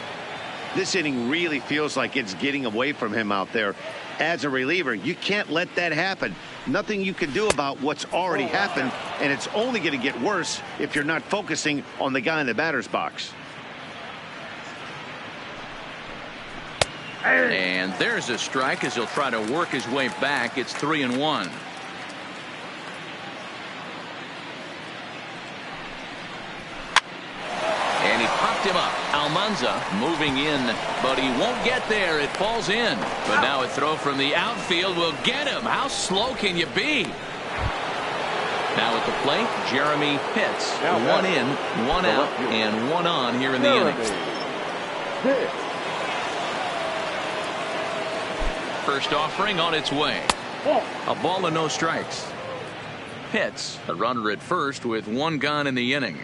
This inning really feels like it's getting away from him out there. As a reliever, you can't let that happen. Nothing you can do about what's already happened, and it's only going to get worse if you're not focusing on the guy in the batter's box. And there's a strike as he'll try to work his way back. It's 3-1. And he popped him up. Almanza moving in, but he won't get there. It falls in. But now a throw from the outfield will get him. How slow can you be? Now at the plate, Jeremy Pitts. 1 in, 1 out, and 1 on here in the inning. First offering on its way. A ball and no strikes. Pitts, a runner at first with 1 gone in the inning.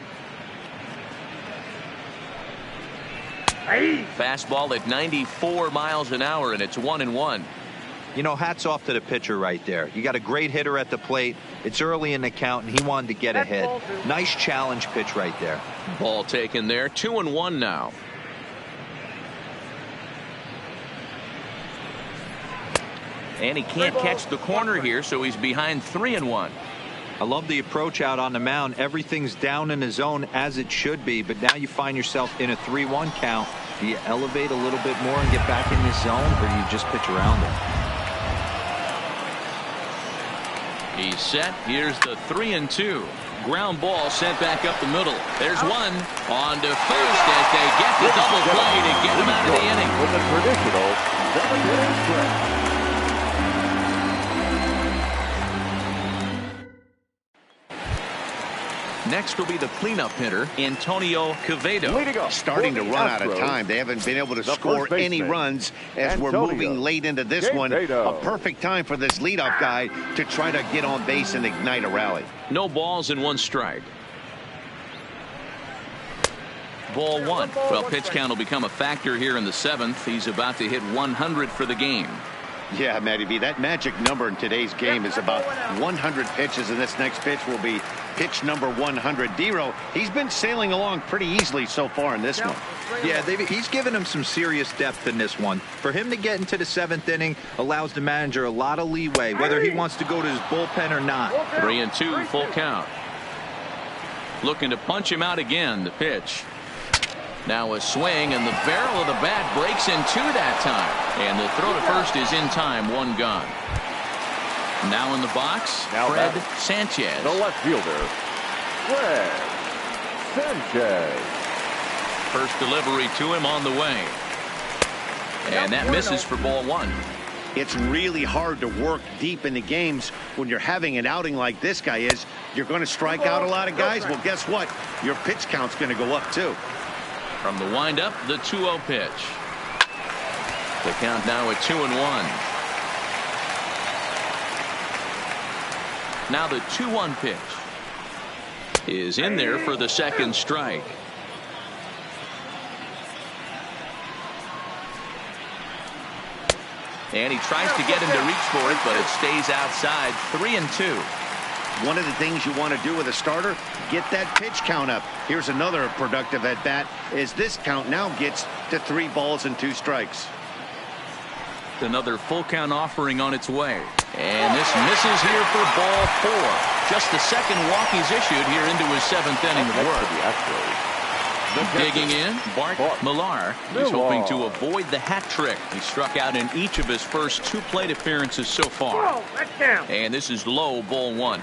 Fastball at 94 miles an hour, and it's 1-1. You know, hats off to the pitcher right there. You got a great hitter at the plate. It's early in the count, and he wanted to get ahead. Nice challenge pitch right there. Ball taken there. 2-1 now. And he can't catch the corner here, so he's behind 3-1. I love the approach out on the mound. Everything's down in the zone as it should be, but now you find yourself in a 3-1 count. Do you elevate a little bit more and get back in this zone, or do you just pitch around it? He's set. Here's the 3-2. Ground ball sent back up the middle. There's one on to first as they get the double play to get him out of the inning. With a traditional 7-inning stretch. Next will be the cleanup hitter, Antonio Quevedo. Starting to run out of time. They haven't been able to score any runs as we're moving late into this one. A perfect time for this leadoff guy to try to get on base and ignite a rally. No balls and 1 strike. Ball 1. Well, pitch count will become a factor here in the 7th. He's about to hit 100 for the game. Yeah, Matty B, that magic number in today's game is about 100 pitches, and this next pitch will be pitch number 100. Dero, he's been sailing along pretty easily so far in this one. Yeah, he's given him some serious depth in this one. For him to get into the 7th inning allows the manager a lot of leeway, whether he wants to go to his bullpen or not. 3-2, full count. Looking to punch him out again. The pitch. Now a swing, and the barrel of the bat breaks in 2 that time. And the throw to first is in time. 1 gone. Now in the box, Fred Sanchez. The left fielder, Greg Sanchez. First delivery to him on the way. And that misses for ball one. It's really hard to work deep into games when you're having an outing like this guy is. You're going to strike out a lot of guys. Well, guess what? Your pitch count's going to go up, too. From the windup, the 2-0 pitch. The count now at 2-1. Now the 2-1 pitch is in there for the second strike. And he tries to get him to reach for it, but it stays outside. 3-2. One of the things you want to do with a starter, get that pitch count up. Here's another productive at bat as this count now gets to 3 balls and 2 strikes. Another full count offering on its way. And this misses here for ball 4. Just the second walk he's issued here into his 7th inning of work. Digging in, Bart Millar. He's hoping to avoid the hat trick. He struck out in each of his first 2 plate appearances so far. And this is low, ball 1.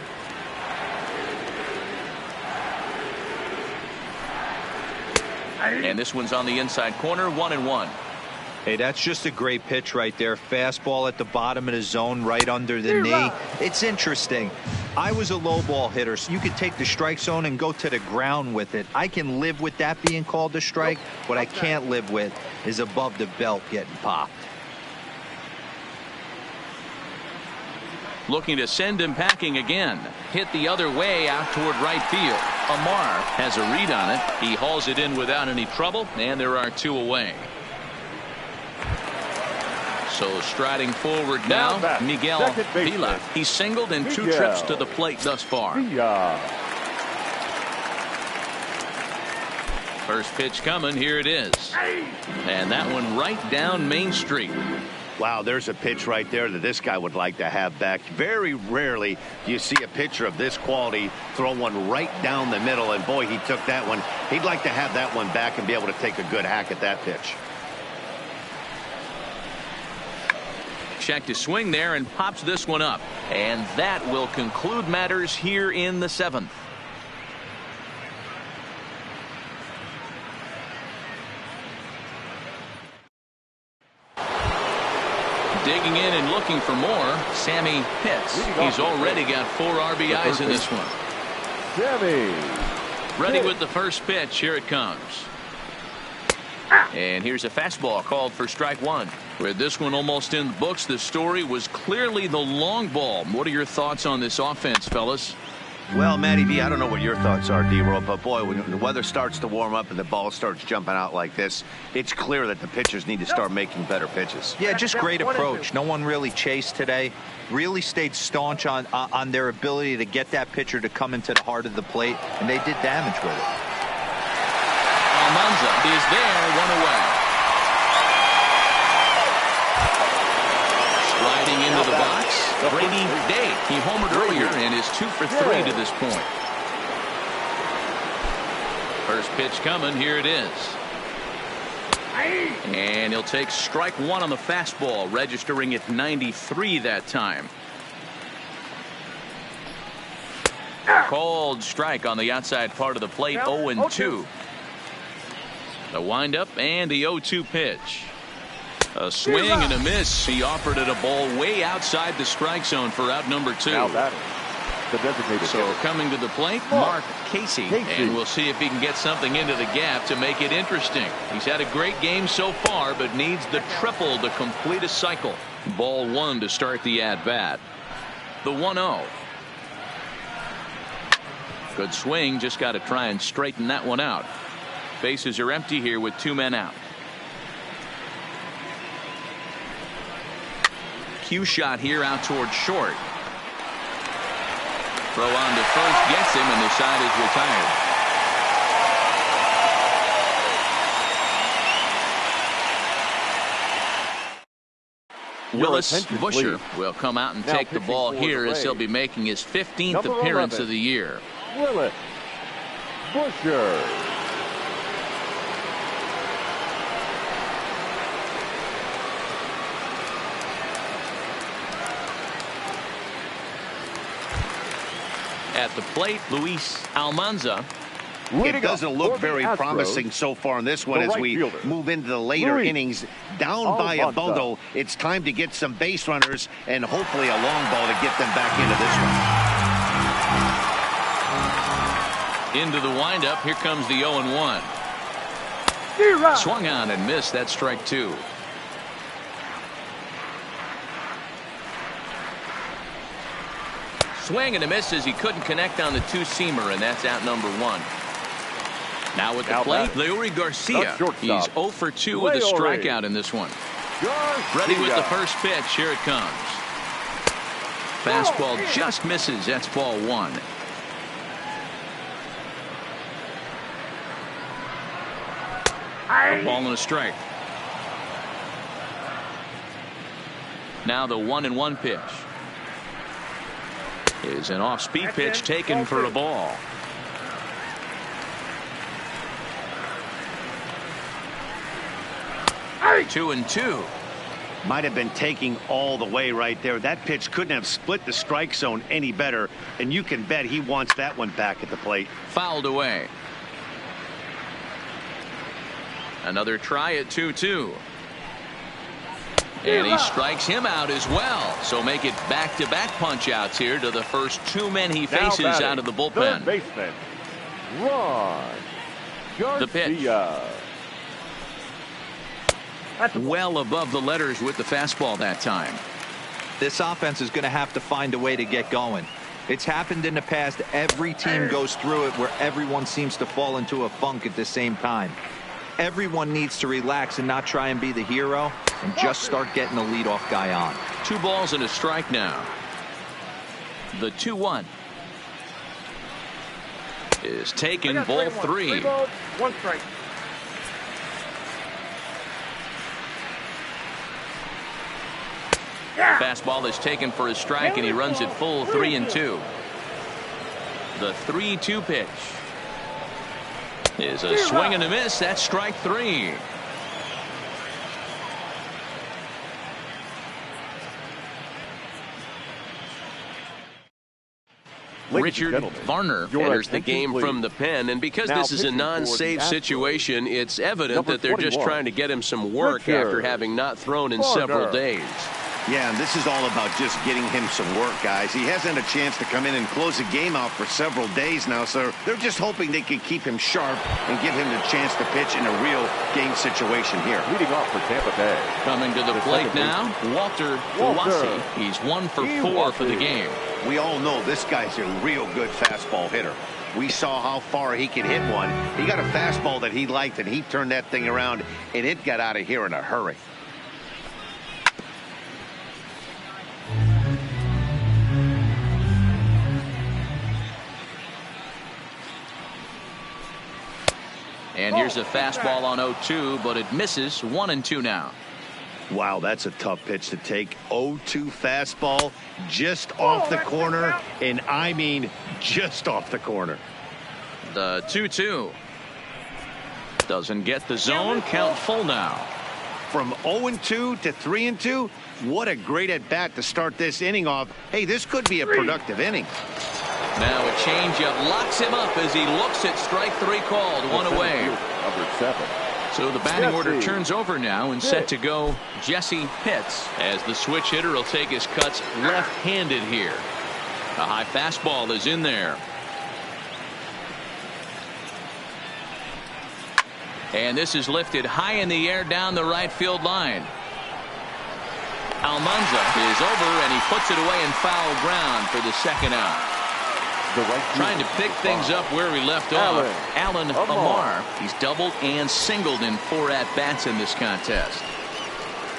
And this one's on the inside corner, 1-1. Hey, that's just a great pitch right there. Fastball at the bottom of the zone, right under the knee. It's interesting. I was a low ball hitter, so you could take the strike zone and go to the ground with it. I can live with that being called a strike. What I can't live with is above the belt getting popped. Looking to send him packing again. Hit the other way out toward right field. Amar has a read on it. He hauls it in without any trouble, and there are 2 away. So striding forward now, Miguel Vila. He's singled in 2 trips to the plate thus far. First pitch coming. Here it is. And that one right down Main Street. Wow, there's a pitch right there that this guy would like to have back. Very rarely do you see a pitcher of this quality throw one right down the middle. And boy, he took that one. He'd like to have that one back and be able to take a good hack at that pitch. Check to swing there and pops this one up. And that will conclude matters here in the 7th. Digging in and looking for more, Sammy Pitts. He's already got 4 RBIs in this one. Sammy. Ready with the first pitch. Here it comes. And here's a fastball called for strike 1. With this one almost in the books, the story was clearly the long ball. What are your thoughts on this offense, fellas? Well, Matty V, I don't know what your thoughts are, D-Roll, but boy, when the weather starts to warm up and the ball starts jumping out like this, it's clear that the pitchers need to start making better pitches. Yeah, just great approach. No one really chased today. Really stayed staunch on their ability to get that pitcher to come into the heart of the plate, and they did damage with it. Almanza is there, 1 away. Sliding into the box, Brady Day. He homered earlier and is 2 for 3 to this point. First pitch coming. Here it is. And he'll take strike 1 on the fastball, registering at 93 that time. Called strike on the outside part of the plate, 0-2. The windup and the 0-2 pitch. A swing and a miss. He offered it a ball way outside the strike zone for out number 2. Now that the designated so coming to the plate, Mark Casey. And we'll see if he can get something into the gap to make it interesting. He's had a great game so far, but needs the triple to complete a cycle. Ball 1 to start the at-bat. The 1-0. Good swing. Just got to try and straighten that one out. Bases are empty here with 2 men out. Cue shot here out toward short. Throw on to first gets him, and the side is retired. Willis Busher will come out and take the ball here as he'll be making his 15th appearance of the year. Willis Busher. At the plate, Luis Almanza. It doesn't look very promising so far in this one as we move into the later innings. Down by a bundle, it's time to get some base runners and hopefully a long ball to get them back into this one. Into the windup, here comes the 0-1. Swung on and missed. That's strike 2. Swing and a miss as he couldn't connect on the two-seamer, and that's out number 1. Now with the plate, Leury Garcia. He's 0 for 2 with a strikeout in this one. Ready with the first pitch. Here it comes. Fastball just misses. That's ball 1. A ball and a strike. Now the 1-1 pitch is an off-speed pitch taken for a ball. 2-2. Might have been taking all the way right there. That pitch couldn't have split the strike zone any better, and you can bet he wants that one back at the plate. Fouled away. Another try at 2-2. And he strikes him out as well. So make it back-to-back punch-outs here to the first 2 men he faces out of the bullpen. Baseman, Ron Garcia. The pitch. Well above the letters with the fastball that time. This offense is going to have to find a way to get going. It's happened in the past. Every team goes through it where everyone seems to fall into a funk at the same time. Everyone needs to relax and not try and be the hero and just start getting the leadoff guy on. 2 balls and a strike now. The 2-1 is taken, ball 3. 1 strike. Fastball is taken for a strike, and he runs it full 3-2. The 3-2 pitch is a swing and a miss. That's strike 3. Richard Varner enters the game from the pen, and because this is a non-save situation, it's evident that they're just trying to get him some work after having not thrown in several days. Yeah, and this is all about just getting him some work, guys. He hasn't had a chance to come in and close the game out for several days now, so they're just hoping they can keep him sharp and give him the chance to pitch in a real game situation here. Leading off for Tampa Bay. Coming to the plate now, Walter Uwasi. He's 1 for 4 for the game. We all know this guy's a real good fastball hitter. We saw how far he could hit one. He got a fastball that he liked, and he turned that thing around, and it got out of here in a hurry. And here's a fastball on 0-2, but it misses. 1-2 now. Wow, that's a tough pitch to take. 0-2 fastball just off the corner, and I mean just off the corner. The 2-2 doesn't get the zone. Count full now. From 0-2 to 3-2, what a great at bat to start this inning off. Hey, this could be a productive inning. Now a changeup locks him up as he looks at strike 3 called. 1 away. Number 7. So the batting order turns over now and set to go Jesse Pitts, as the switch hitter will take his cuts left-handed here. A high fastball is in there. And this is lifted high in the air down the right field line. Almanza is over, and he puts it away in foul ground for the second out. Trying to pick things up where we left off. Alan Amar. He's doubled and singled in 4 at-bats in this contest.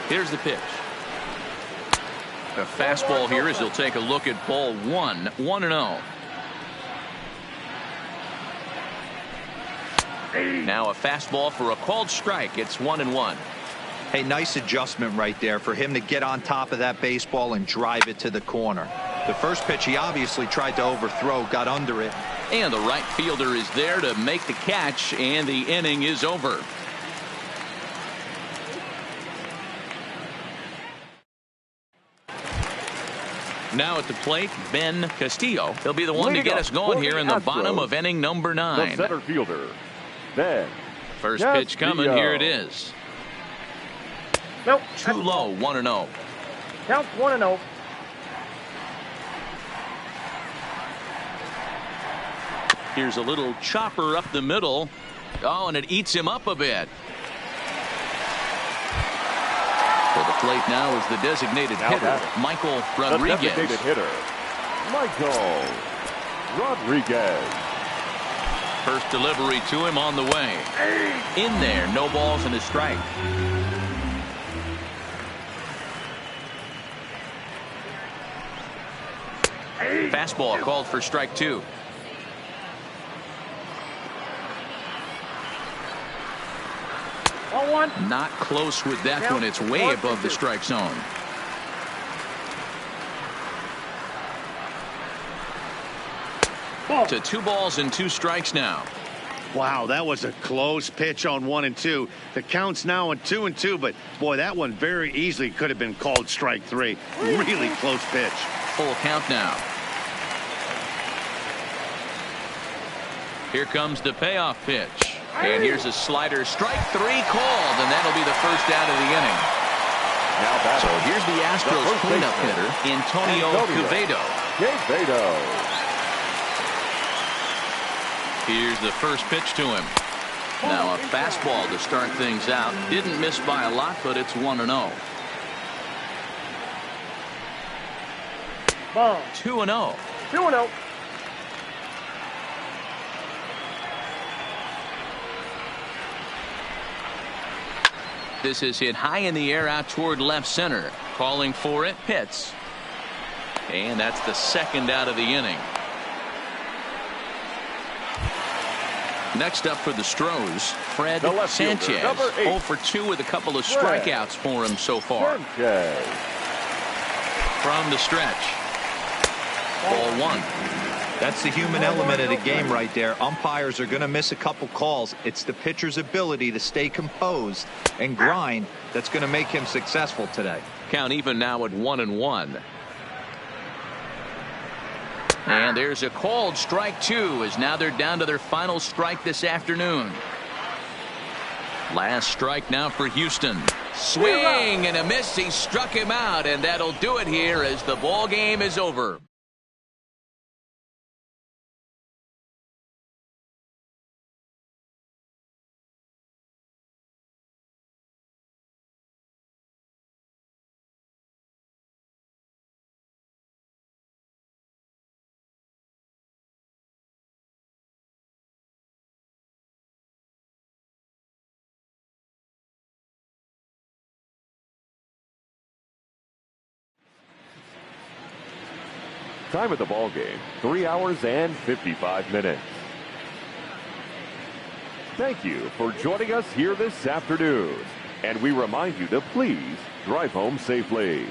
Here's the pitch. A fastball here as he'll take a look at ball 1. 1-0. Now a fastball for a called strike. It's 1-1. Hey, nice adjustment right there for him to get on top of that baseball and drive it to the corner. The first pitch he obviously tried to overthrow, got under it. And the right fielder is there to make the catch, and the inning is over. Now at the plate, Ben Castillo. He'll be the one to Leading get up us going for here the in the Astros, bottom of inning number The 9. center fielder, Ben First pitch coming. Castillo. Here it is. Nope. Too low. 1-0. Count 1-0. Here's a little chopper up the middle. Oh, and it eats him up a bit. For the plate now is the designated Now hitter, batting, Michael the Rodriguez. designated hitter, Michael Rodriguez. First delivery to him on the way. In there, no balls and a strike. Fastball called for strike 2. Ball 1. Not close with that one. It's way above the strike zone. Ball. To 2 balls and 2 strikes now. Wow, that was a close pitch on 1 and 2. The count's now on 2 and 2, but boy, that one very easily could have been called strike 3. Really close pitch. Full count now. Here comes the payoff pitch. And here's a slider. Strike 3 called, and that'll be the first out of the inning. Now batting, So here's the Astros first cleanup baseman, hitter, Antonio Quevedo. Quevedo. Here's the first pitch to him. Now a fastball to start things out. Didn't miss by a lot, but it's 1-0. Ball. 2-0. 2-0. This is hit high in the air out toward left center. Calling for it, hits. And that's the second out of the inning. Next up for the Stros, Fred The left fielder, Sanchez. number 8. 0 for 2 with a couple of Fred strikeouts for him so far. Sanchez. From the stretch. Ball 1. That's the human element of the game right there. Umpires are going to miss a couple calls. It's the pitcher's ability to stay composed and grind that's going to make him successful today. Count even now at 1-1. And there's a called strike 2, as now they're down to their final strike this afternoon. Last strike now for Houston. Swing and a miss. He struck him out, and that'll do it here as the ball game is over. Time of the ball game, 3 hours and 55 minutes. Thank you for joining us here this afternoon. And we remind you to please drive home safely.